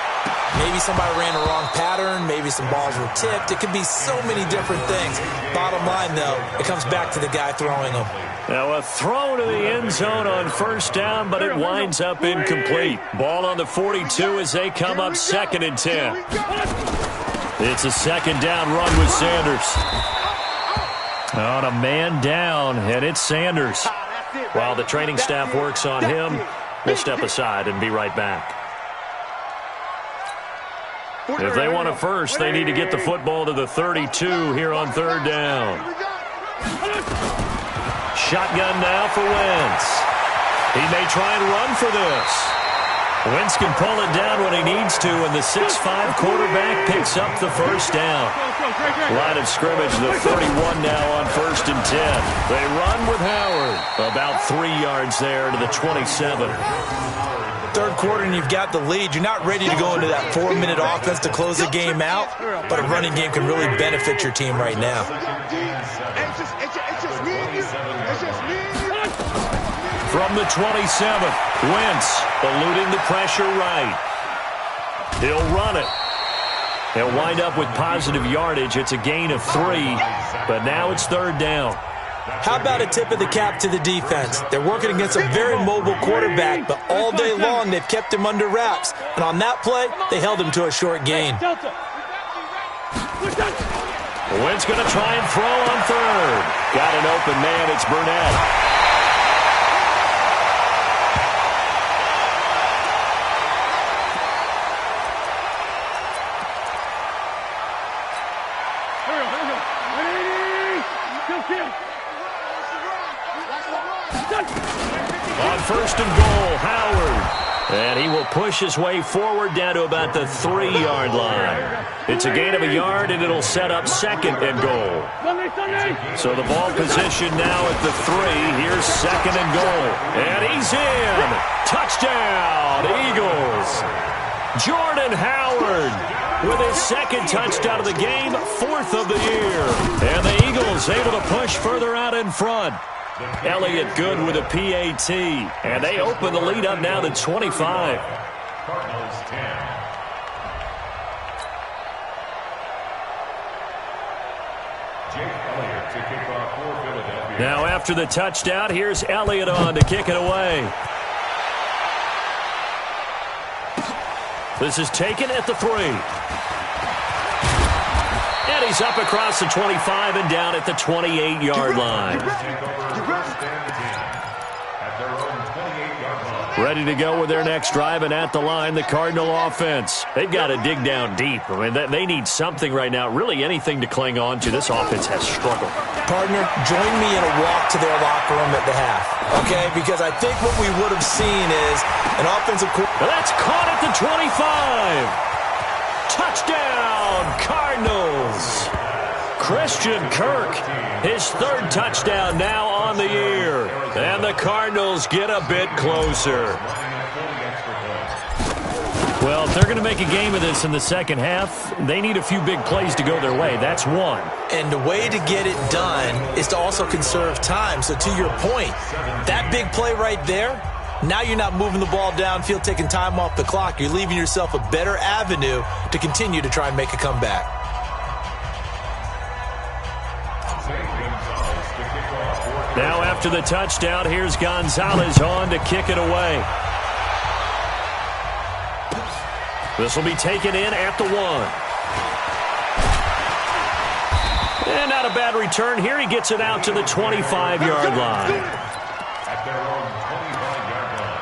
Maybe somebody ran a wrong pattern. Maybe some balls were tipped. It could be so many different things. Bottom line, though, it comes back to the guy throwing them. Now
a throw to the end zone on first down, but it winds up incomplete. Ball on the 42 as they come up 2nd and 10. It's a second down run with Sanders. On a man down, and it's Sanders. While the training staff works on him, we'll step aside and be right back. If they want a first, they need to get the football to the 32 here on 3rd down. shotgun now for Wentz. He may try and run for this. Wentz can pull it down when he needs to, and the 6'5" quarterback picks up the first down. Line of scrimmage, the 31 now on 1st and 10. They run with Howard. About 3 yards there to the 27.
Third quarter and you've got the lead. You're not ready to go into that 4-minute offense to close the game out, but a running game can really benefit your team right now.
From the 27, Wentz eluding the pressure right. He'll run it. He'll wind up with positive yardage. It's a gain of 3, but now it's 3rd down.
How about a tip of the cap to the defense? They're working against a very mobile quarterback, but all day long they've kept him under wraps. And on that play, they held him to a short gain.
Wentz going to try and throw on 3rd. Got an open man. It's Burnett. On 1st and goal, Howard. And he will push his way forward down to about the 3-yard line. It's a gain of a yard, and it'll set up 2nd and goal. So the ball position now at the 3. Here's 2nd and goal. And he's in. Touchdown, Eagles. Jordan Howard with his 2nd touchdown of the game, 4th of the year. And the Eagles able to push further out in front. Elliott good with a PAT, and they open the lead up now to 25.
Cardinals 10. Jake Elliott to kick off for Philadelphia.
Now after the touchdown, here's Elliott on to kick it away. This is taken at the 3. And he's up across the 25 and down at the 28-yard line. Ready to go with their next drive, and at the line, the Cardinal offense. They've got to dig down deep. I mean, they need something right now, really anything to cling on to. This offense has struggled.
Partner, join me in a walk to their locker room at the half, okay? Because I think what we would have seen is an offensive...
That's caught at the 25. Touchdown, Cardinals. Christian Kirk, his 3rd touchdown now on the year. And the Cardinals get a bit closer. Well, if they're going to make a game of this in the second half, they need a few big plays to go their way. That's one.
And the way to get it done is to also conserve time. So to your point, that big play right there, now you're not moving the ball downfield, taking time off the clock. You're leaving yourself a better avenue to continue to try and make a comeback.
Now after the touchdown, here's Gonzalez on to kick it away. This will be taken in at the 1. And not a bad return here. He gets it out to the 25-yard line.
At their own 25-yard line.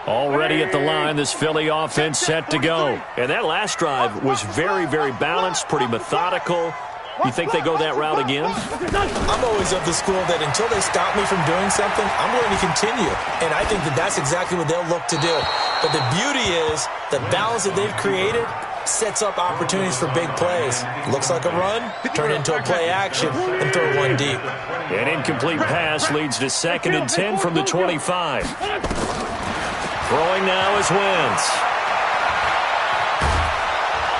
Already at the line, this Philly offense set to go. And that last drive was very, very balanced, pretty methodical. You think they go that route again?
I'm always of the school that until they stop me from doing something, I'm going to continue. And I think that that's exactly what they'll look to do. But the beauty is the balance that they've created sets up opportunities for big plays. Looks like a run, turn into a play action, and throw one deep.
An incomplete pass leads to 2nd and 10 from the 25. Throwing now is Wentz.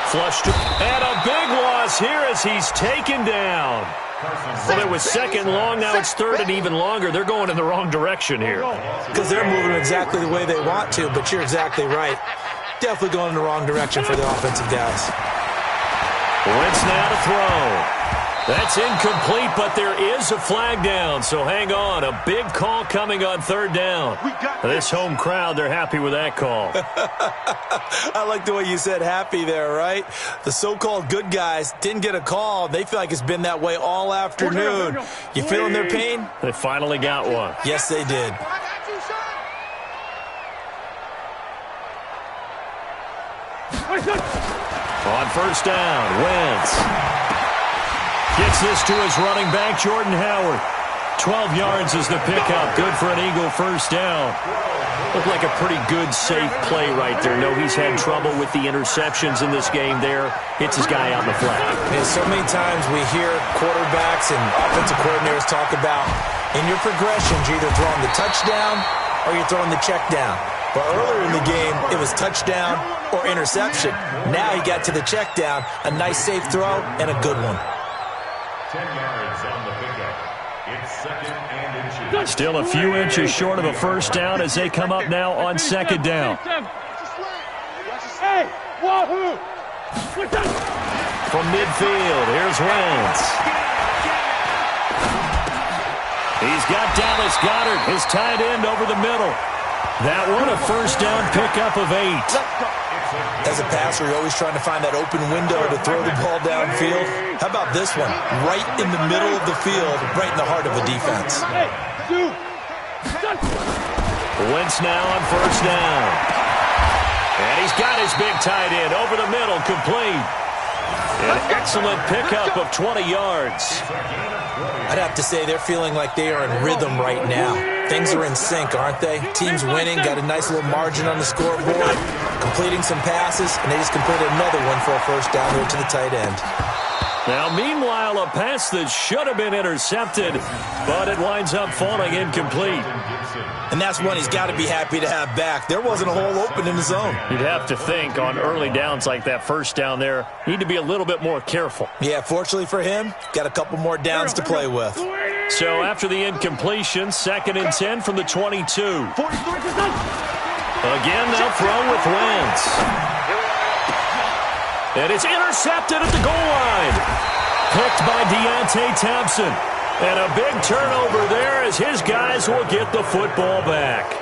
Flushed. And a big loss here as he's taken down. Well, it was 2nd long, now it's 3rd and even longer. They're going in the wrong direction here.
Because they're moving exactly the way they want to, but you're exactly right. Definitely going in the wrong direction for the offensive guys.
Wentz now to throw. That's incomplete, but there is a flag down, so hang on. A big call coming on third down. This home crowd, they're happy with that call.
I like the way you said happy there, right? The so-called good guys didn't get a call. They feel like it's been that way all afternoon. You feeling their pain?
They finally got one.
Yes, they did.
On first down, Wentz gets this to his running back, Jordan Howard. 12 yards is the pickup. Good for an Eagle first down. Looked like a pretty good, safe play right there. No, he's had trouble with the interceptions in this game there. Hits his guy out in the flat.
And so many times we hear quarterbacks and offensive coordinators talk about, in your progressions, you're either throwing the touchdown or you're throwing the check down. But earlier in the game, it was touchdown or interception. Now he got to the check down. A nice, safe throw and a good one.
10 yards on the pickup. It's second and inches.
Still a few inches short of a first down as they come up now on second down.
Hey, wahoo!
From midfield, here's Wentz. He's got Dallas Goedert, his tight end, over the middle. That one, a first down pickup of 8.
As a passer, you're always trying to find that open window to throw the ball downfield. How about this one? Right in the middle of the field, right in the heart of a defense.
Wentz now on first down. And he's got his big tight end over the middle, complete. An excellent pickup of 20 yards.
I'd have to say they're feeling like they are in rhythm right now. Things are in sync, aren't they? Team's winning, got a nice little margin on the scoreboard, completing some passes, and they just completed another one for a first down here to the tight end.
Now, meanwhile, a pass that should have been intercepted, but it winds up falling incomplete.
And that's one he's got to be happy to have back. There wasn't a hole open in the zone.
You'd have to think on early downs like that first down there, need to be a little bit more careful.
Yeah, fortunately for him, got a couple more downs to play with.
So after the incompletion, second and 10 from the 22. Again, they'll throw with Wentz. And it's intercepted at the goal line. Picked by Deontay Thompson. And a big turnover there as his guys will get the football back.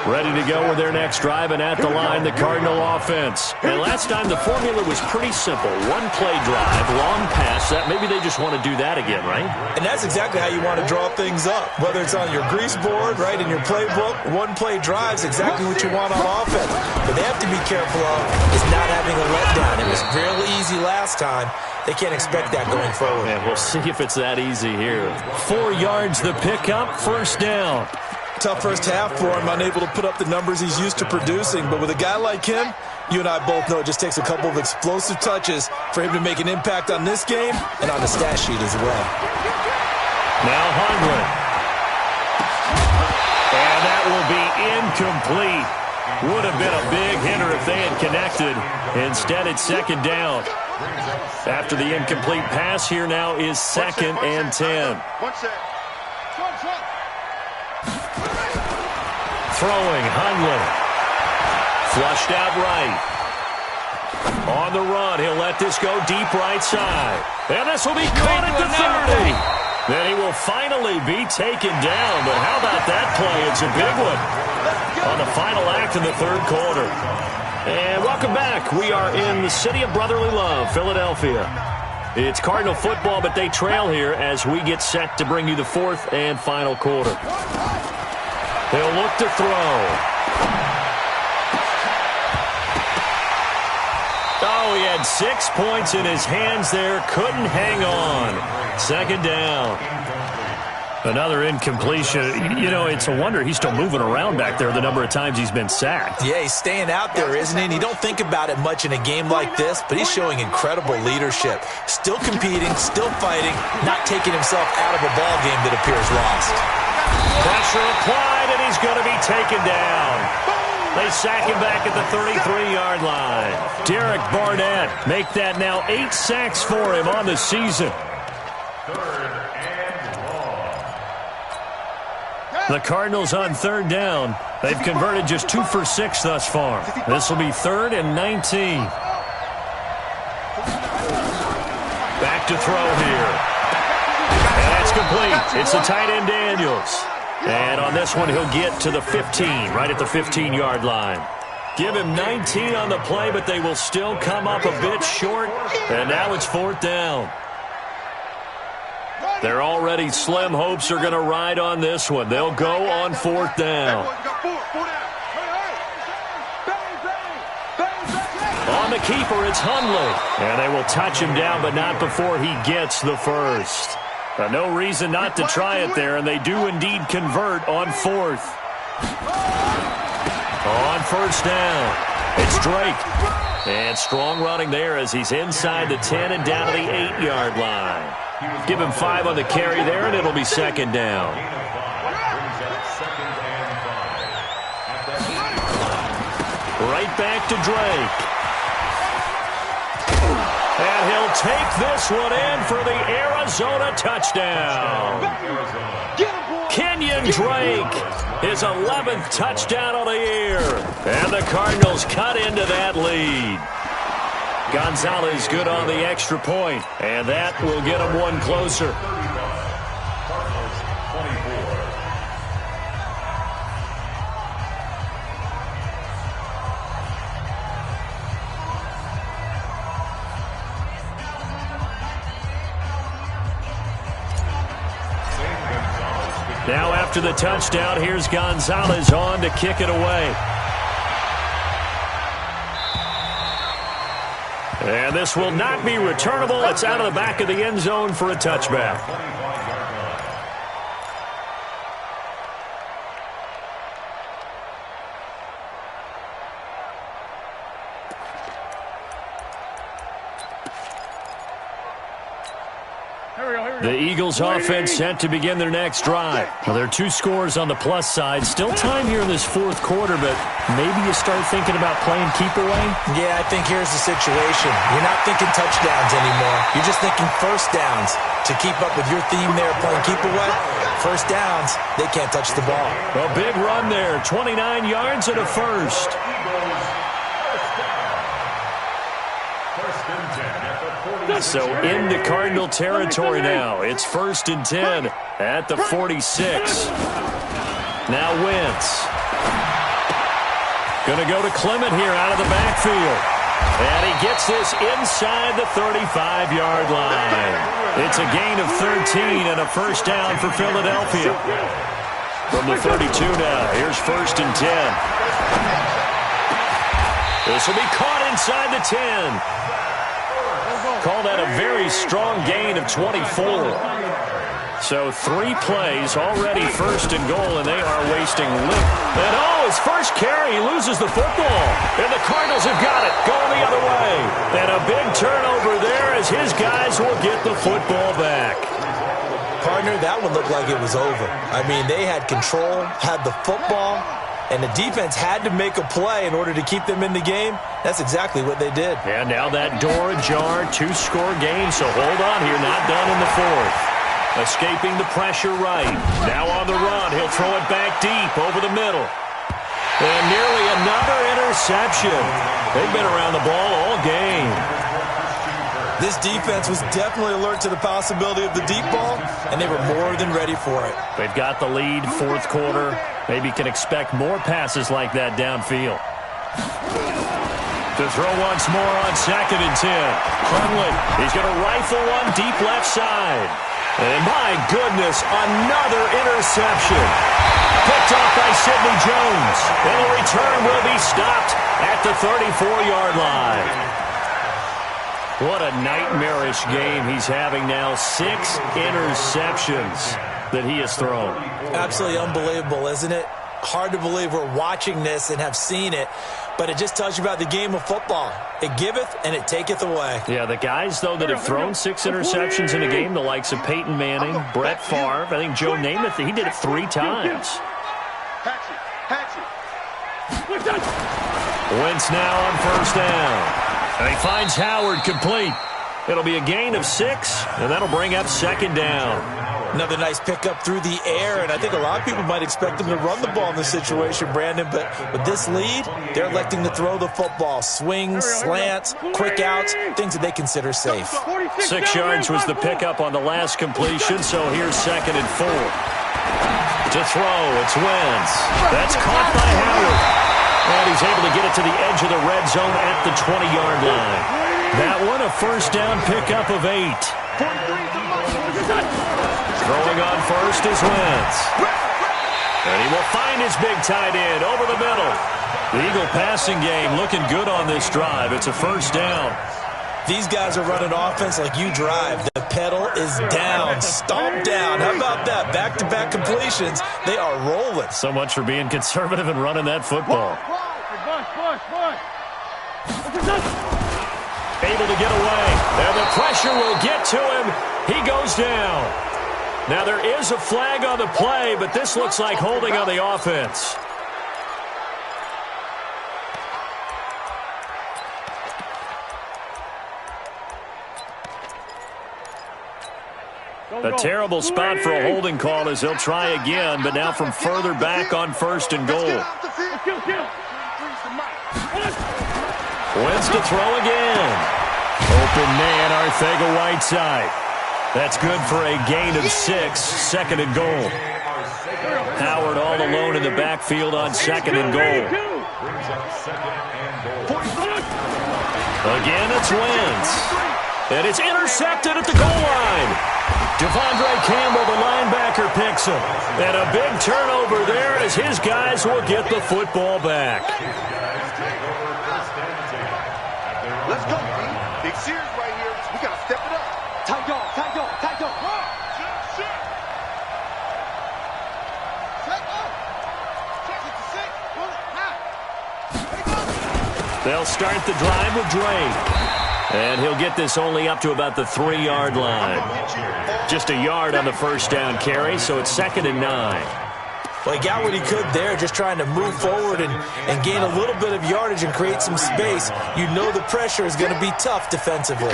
Ready to go with their next drive, and at the line, the Cardinal offense. And last time, the formula was pretty simple. One play drive, long pass. Maybe they just want to do that again, right?
And that's exactly how you want to draw things up. Whether it's on your grease board, right, in your playbook, one play drive is exactly what you want on offense. But they have to be careful of is not having a letdown. It was real easy last time. They can't expect that going forward.
And we'll see if it's that easy here. 4 yards the pickup, first down.
Tough first half for him, unable to put up the numbers he's used to producing. But with a guy like him, you and I both know it just takes a couple of explosive touches for him to make an impact on this game and on the stat sheet as well.
Now Hundley. And that will be incomplete. Would have been a big hitter if they had connected. Instead, it's second down. After the incomplete pass, here now is second and 10. Throwing, Hundley. Flushed out right. On the run, he'll let this go deep right side. And this will be caught at the 30. Then he will finally be taken down. But how about that play? It's a big one on the final act in the third quarter. And welcome back. We are in the city of brotherly love, Philadelphia. It's Cardinal football, but they trail here as we get set to bring you the fourth and final quarter. He'll look to throw. Oh, he had 6 points in his hands there. Couldn't hang on. Second down. Another incompletion. You know, it's a wonder he's still moving around back there the number of times he's been sacked.
Yeah, he's staying out there, isn't he? And you don't think about it much in a game like this, but he's showing incredible leadership. Still competing, still fighting, not taking himself out of a ball game that appears lost.
Pressure applied, and he's going to be taken down. They sack him back at the 33-yard line. Derek Barnett make that now 8 sacks for him on the season. The Cardinals on third down. They've converted just 2 for 6 thus far. This will be 3rd and 19. Back back to throw here. And that's complete. It's the tight end Daniels. And on this one, he'll get to the 15, right at the 15-yard line. Give him 19 on the play, but they will still come up a bit short. And now it's 4th down. Their already slim hopes are going to ride on this one. They'll go on 4th down. On the keeper, it's Hundley. And they will touch him down, but not before he gets the first. No reason not to try it there, and they do indeed convert on 4th. On 1st down, it's Drake. And strong running there as he's inside the 10 and down to the 8-yard line. Give him 5 on the carry there, and it'll be 2nd down. Right back to Drake. And he'll take this one in for the Arizona touchdown. Kenyon Drake, his 11th touchdown of the year. And the Cardinals cut into that lead. Gonzalez good on the extra point, and that will get them one closer. Now after the touchdown, here's Gonzalez on to kick it away. And this will not be returnable. It's out of the back of the end zone for a touchback. The Eagles offense set to begin their next drive. Well, there are 2 scores on the plus side. Still time here in this 4th quarter, but maybe you start thinking about playing keep away?
Yeah, I think here's the situation. You're not thinking touchdowns anymore. You're just thinking first downs. To keep up with your theme there, playing keep away, first downs, they can't touch the ball.
A big run there, 29 yards and a first. So into Cardinal territory now. It's 1st and 10 at the 46. Now Wentz. Going to go to Clement here out of the backfield. And he gets this inside the 35-yard line. It's a gain of 13 and a first down for Philadelphia. From the 32 now, here's 1st and 10. This will be caught inside the 10. Call that a very strong gain of 24. So 3 plays, already 1st and goal, and they are wasting lip. And his first carry, he loses the football. And the Cardinals have got it, going the other way. And a big turnover there as his guys will get the football back.
Partner, that one looked like it was over. I mean, they had control, had the football, and the defense had to make a play in order to keep them in the game. That's exactly what they did.
And now that door ajar, 2-score game, so hold on here, not done in the 4th. Escaping the pressure right. Now on the run, he'll throw it back deep over the middle. And nearly another interception. They've been around the ball all game.
This defense was definitely alert to the possibility of the deep ball, and they were more than ready for it.
They've got the lead, 4th quarter. Maybe can expect more passes like that downfield. To throw once more on 2nd and 10. Hundley, he's going to rifle one deep left side. And my goodness, another interception. Picked off by Sidney Jones. And the return will be stopped at the 34-yard line. What a nightmarish game he's having now. 6 interceptions that he has thrown.
Absolutely unbelievable, isn't it? Hard to believe we're watching this and have seen it, but it just tells you about the game of football. It giveth and it taketh away.
Yeah, the guys, though, that have thrown 6 interceptions in a game, the likes of Peyton Manning, Brett Favre, I think Joe Namath, he did it 3 times. Wentz now on 1st down. And he finds Howard complete. It'll be a gain of 6, and that'll bring up 2nd down.
Another nice pickup through the air, and I think a lot of people might expect them to run the ball in this situation, Brandon, but with this lead, they're electing to throw the football. Swings, slants, quick outs, things that they consider safe.
6 yards was the pickup on the last completion, so here's 2nd and 4. To throw, it's Wentz. That's caught by Howard. And he's able to get it to the edge of the red zone at the 20-yard line. That one, a first down pickup of 8. Throwing on first is Wentz. And he will find his big tight end over the middle. The Eagle passing game looking good on this drive. It's a first down.
These guys are running offense like you drive. The pedal is down, stomped down. How about that? Back-to-back completions. They are rolling.
So much for being conservative and running that football. Able to get away. And the pressure will get to him. He goes down. Now there is a flag on the play, but this looks like holding on the offense. A terrible spot for a holding call as they'll try again, but now from further back on 1st and goal. Wentz to throw again. Open man, Arcega-Whiteside. That's good for a gain of 6, 2nd and goal. Howard all alone in the backfield on 2nd and goal. Again, it's Wentz. And it's intercepted at the goal line. Devondre Campbell, the linebacker, picks him. And a big turnover there as his guys will get the football back.
Let's go, B. Big series right here. We got to step it up. Tight dog, tight dog, tight dog.
They'll start the drive with Drake. And he'll get this only up to about the 3-yard line. Just a yard on the first down carry, so it's 2nd and 9.
Well, he got what he could there, just trying to move forward and gain a little bit of yardage and create some space. You know the pressure is going to be tough defensively.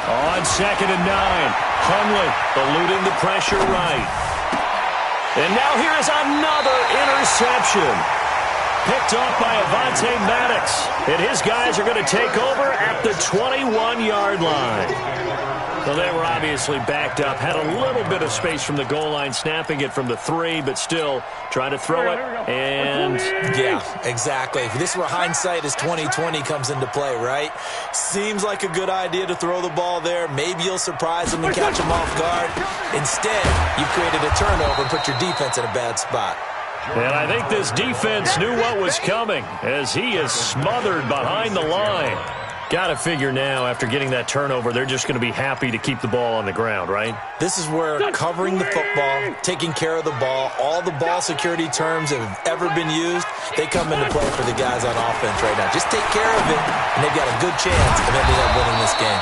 On 2nd and 9, Hundley eluding the pressure right. And now here is another interception. Picked off by Avonte Maddox. And his guys are going to take over at the 21-yard line. Well, they were obviously backed up. Had a little bit of space from the goal line, snapping it from the 3, but still trying to throw it. And
yeah, exactly. This is where hindsight is 20/20 comes into play, right? Seems like a good idea to throw the ball there. Maybe you'll surprise them and catch them off guard. Instead, you created a turnover and put your defense in a bad spot.
And I think this defense knew what was coming as he is smothered behind the line. Got to figure now, after getting that turnover, they're just going to be happy to keep the ball on the ground, right?
This is where covering the football, taking care of the ball, all the ball security terms that have ever been used, they come into play for the guys on offense right now. Just take care of it, and they've got a good chance of ending up winning this game.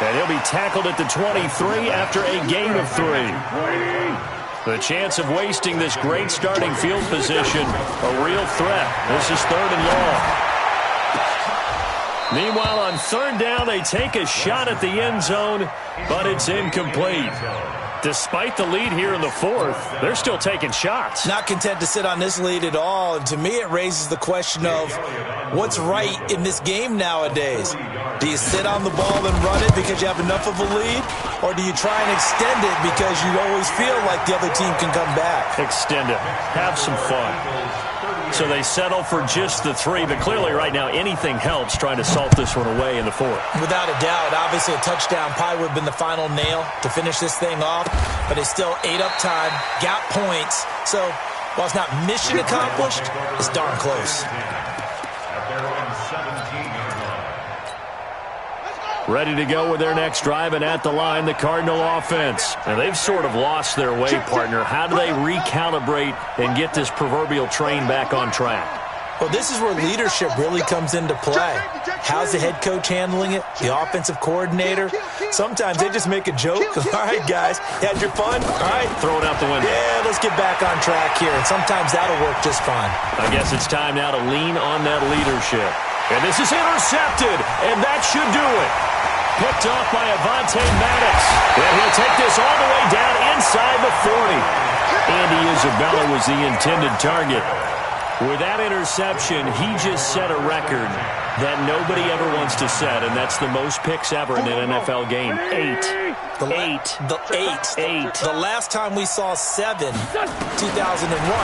And he'll be tackled at the 23 after a gain of 3. The chance of wasting this great starting field position, a real threat. This is 3rd and long. Meanwhile, on 3rd down, they take a shot at the end zone, but it's incomplete. Despite the lead here in the 4th, they're still taking shots.
Not content to sit on this lead at all. And to me, it raises the question of what's right in this game nowadays. Do you sit on the ball and run it because you have enough of a lead? Or do you try and extend it because you always feel like the other team can come back?
Extend it. Have some fun. So they settle for just the 3, but clearly right now anything helps trying to salt this one away in the 4th.
Without a doubt, obviously a touchdown probably would have been the final nail to finish this thing off, but it's still ate up time, got points, so while it's not mission accomplished, it's darn close.
Ready to go with their next drive, and at the line, the Cardinal offense. And they've sort of lost their way, partner. How do they recalibrate and get this proverbial train back on track?
Well, this is where leadership really comes into play. How's the head coach handling it? The offensive coordinator? Sometimes they just make a joke. All right, guys, you had your fun? All right.
Throw it out the window.
Yeah, let's get back on track here, and sometimes that'll work just fine.
I guess it's time now to lean on that leadership. And this is intercepted, and that should do it. Picked off by Avonte Maddox. And he'll take this all the way down inside the 40. Andy Isabella was the intended target. With that interception, he just set a record that nobody ever wants to set, and that's the most picks ever in an NFL game. 8. The last time we saw 7, 2001,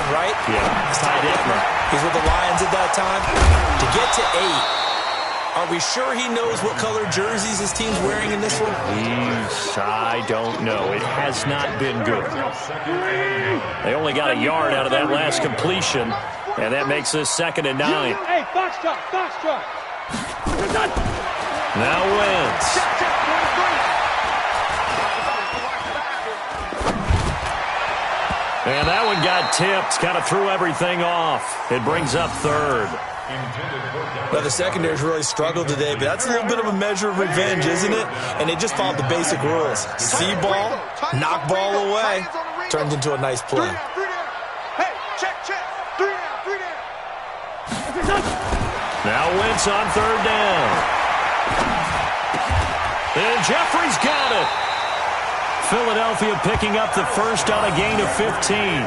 right? Yeah. Ty Detmer.
He's with the Lions at that time. To get to 8. Are we sure he knows what color jerseys his team's wearing in this one?
I don't know. It has not been good. They only got a yard out of that last completion, and that makes this 2nd and 9.
Hey, box truck.
Now Wentz. And that one got tipped, kind of threw everything off. It brings up 3rd.
Well, the secondary's really struggled today, but that's a little bit of a measure of revenge, isn't it? And they just followed the basic rules. See ball, knock ball away, turns into a nice play.
Hey, check. 3 down.
Now Wentz on 3rd down. And Jeffrey's got it. Philadelphia picking up the first on a gain of 15.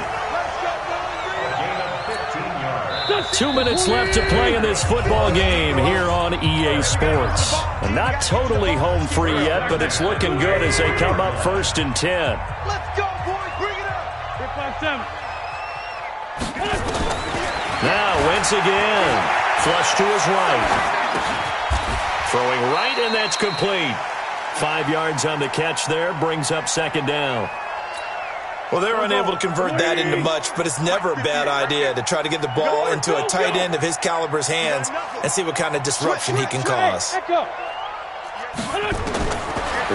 2 minutes left to play in this football game here on EA Sports. Not totally home free yet, but it's looking good as they come up 1st and 10.
Let's go, boys. Bring it up.
Now Wentz again. Flush to his right. Throwing right, and that's complete. 5 yards on the catch there, brings up 2nd down.
Well, they're unable to convert that into much, but it's never a bad idea to try to get the ball into a tight end of his caliber's hands and see what kind of disruption he can cause.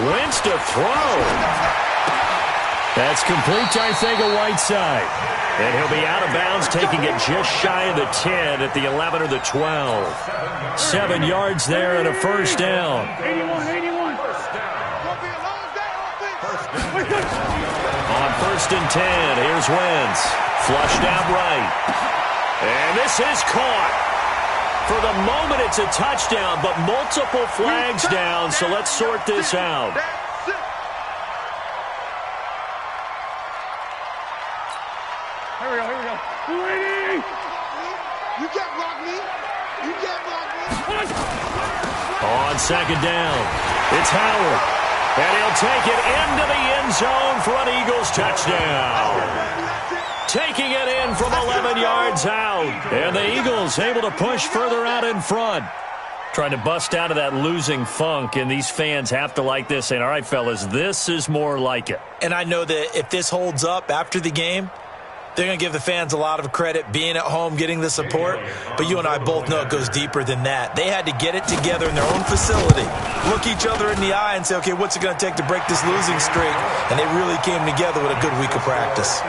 Wentz to throw. That's complete, I think, a Whiteside. And he'll be out of bounds, taking it just shy of the 10 at the 11 or the 12. 7 yards there and a 1st down.
81.
On 1st and 10, here's Wentz. Flushed out right. And this is caught. For the moment, it's a touchdown, but multiple flags down, so let's sort this out.
Here we go. 280.
You can't block me.
On 2nd down, it's Howard. And he'll take it into the end zone for an Eagles touchdown. Taking it in from 11 yards out. And the Eagles able to push further out in front. Trying to bust out of that losing funk, and these fans have to like this. And all right, fellas, this is more like it.
And I know that if this holds up after the game, they're going to give the fans a lot of credit being at home, getting the support. But you and I both know it goes deeper than that. They had to get it together in their own facility, look each other in the eye and say, okay, what's it going to take to break this losing streak? And they really came together with a good week of practice.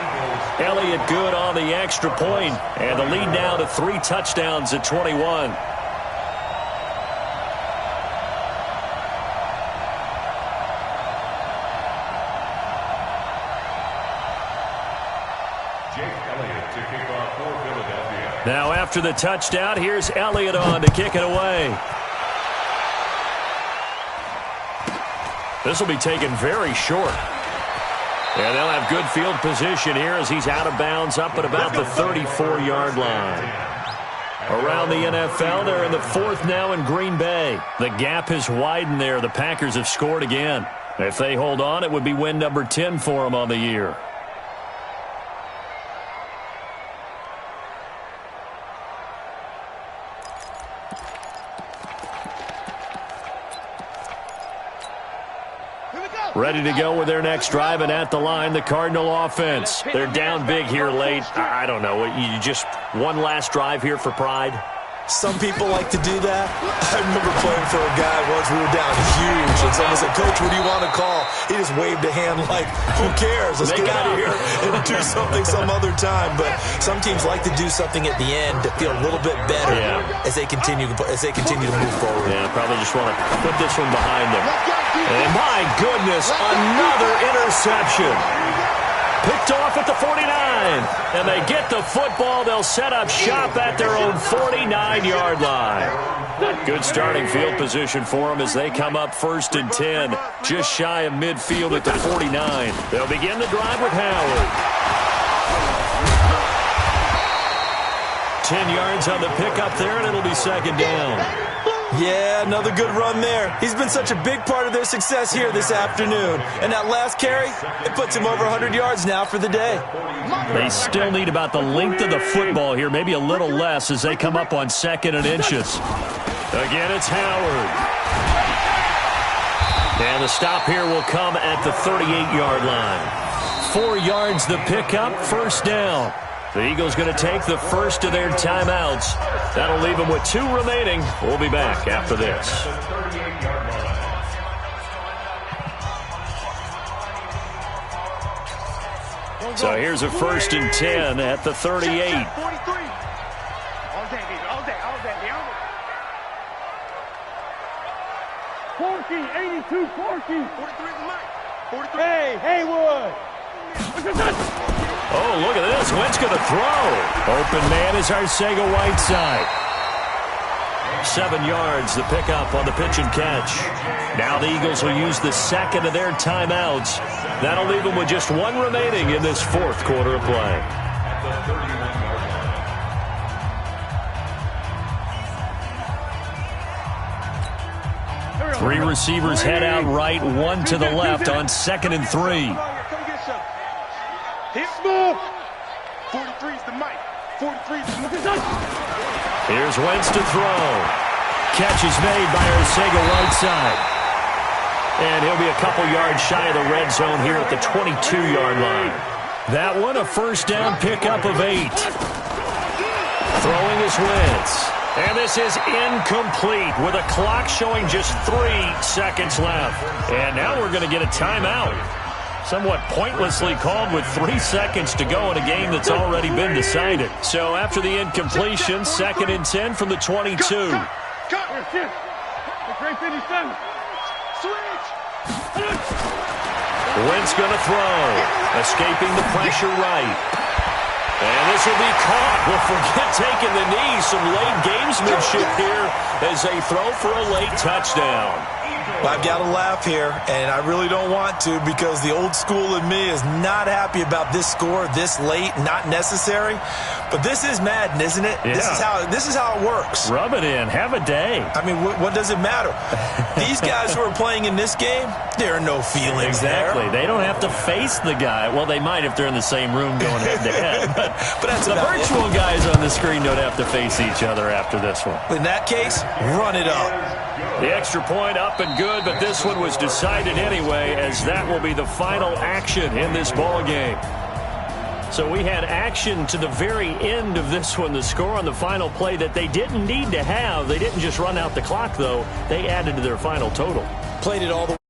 Elliott good on the extra point, and the lead now to 3 touchdowns at 21. Now after the touchdown, here's Elliott on to kick it away. This will be taken very short. And they'll have good field position here as he's out of bounds up at about the 34-yard line. Around the NFL, they're in the 4th now in Green Bay. The gap has widened there. The Packers have scored again. If they hold on, it would be win number 10 for them on the year. Ready to go with their next drive, and at the line, the Cardinal offense. They're down big here late. I don't know. You just one last drive here for pride?
Some people like to do that. I remember playing for a guy once. We were down huge, and someone said, "Coach, what do you want to call?" He just waved a hand like, "Who cares? Let's get out of here and do something some other time." But some teams like to do something at the end to feel a little bit better as they continue to move forward.
Yeah, probably just want to put this one behind them. And my goodness, another interception. Picked off at the 49, and they get the football. They'll set up shop at their own 49-yard line. Good starting field position for them as they come up 1st and 10, just shy of midfield at the 49. They'll begin the drive with Howard. 10 yards on the pickup there, and it'll be 2nd down.
Yeah, another good run there. He's been such a big part of their success here this afternoon. And that last carry, it puts him over 100 yards now for the day.
They still need about the length of the football here, maybe a little less as they come up on 2nd and inches. Again, it's Howard. And the stop here will come at the 38-yard line. 4 yards the pickup, 1st down. The Eagles going to take the first of their timeouts. That'll leave them with 2 remaining. We'll be back after this. So here's a 1st and 10 at the 38.
43. All day, baby. All day. 40, 82, 40. 43 is the mic. 43. Hey, Haywood.
Oh, look at this. Wentz going to throw. Open man is Arcega-Whiteside. 7 yards, the pickup on the pitch and catch. Now the Eagles will use the 2nd of their timeouts. That'll leave them with just 1 remaining in this 4th quarter of play. Three receivers head out right, 1 to the left on 2nd and 3.
Hit small.
43's the mic. 43's the mic.
Here's Wentz to throw. Catch is made by Arcega-Whiteside. And he'll be a couple yards shy of the red zone here at the 22-yard line. That one, a 1st down pickup of 8. Throwing is Wentz. And this is incomplete with a clock showing just 3 seconds left. And now we're going to get a timeout. Somewhat pointlessly called with 3 seconds to go in a game that's already been decided. So after the incompletion, 2nd and 10 from the 22.
It's 357. Switch.
Wentz going to throw. Escaping the pressure right. And this will be caught. Well, forget taking the knee. Some late gamesmanship here as they throw for a late touchdown.
Well, I've got to laugh here, and I really don't want to because the old school in me is not happy about this score this late, not necessary. But this is Madden, isn't it?
Yeah.
This is how it works.
Rub it in. Have a day.
I mean, what does it matter? These guys who are playing in this game, there are no feelings
Exactly.
there.
They don't have to face the guy. Well, they might if they're in the same room going head-to-head.
But that's
the virtual guys on the screen don't have to face each other after this one.
In that case, run it up.
The extra point up and good, but this one was decided anyway, as that will be the final action in this ball game. So we had action to the very end of this one. The score on the final play that they didn't need to have. They didn't just run out the clock, though. They added to their final total.
Played it all the way.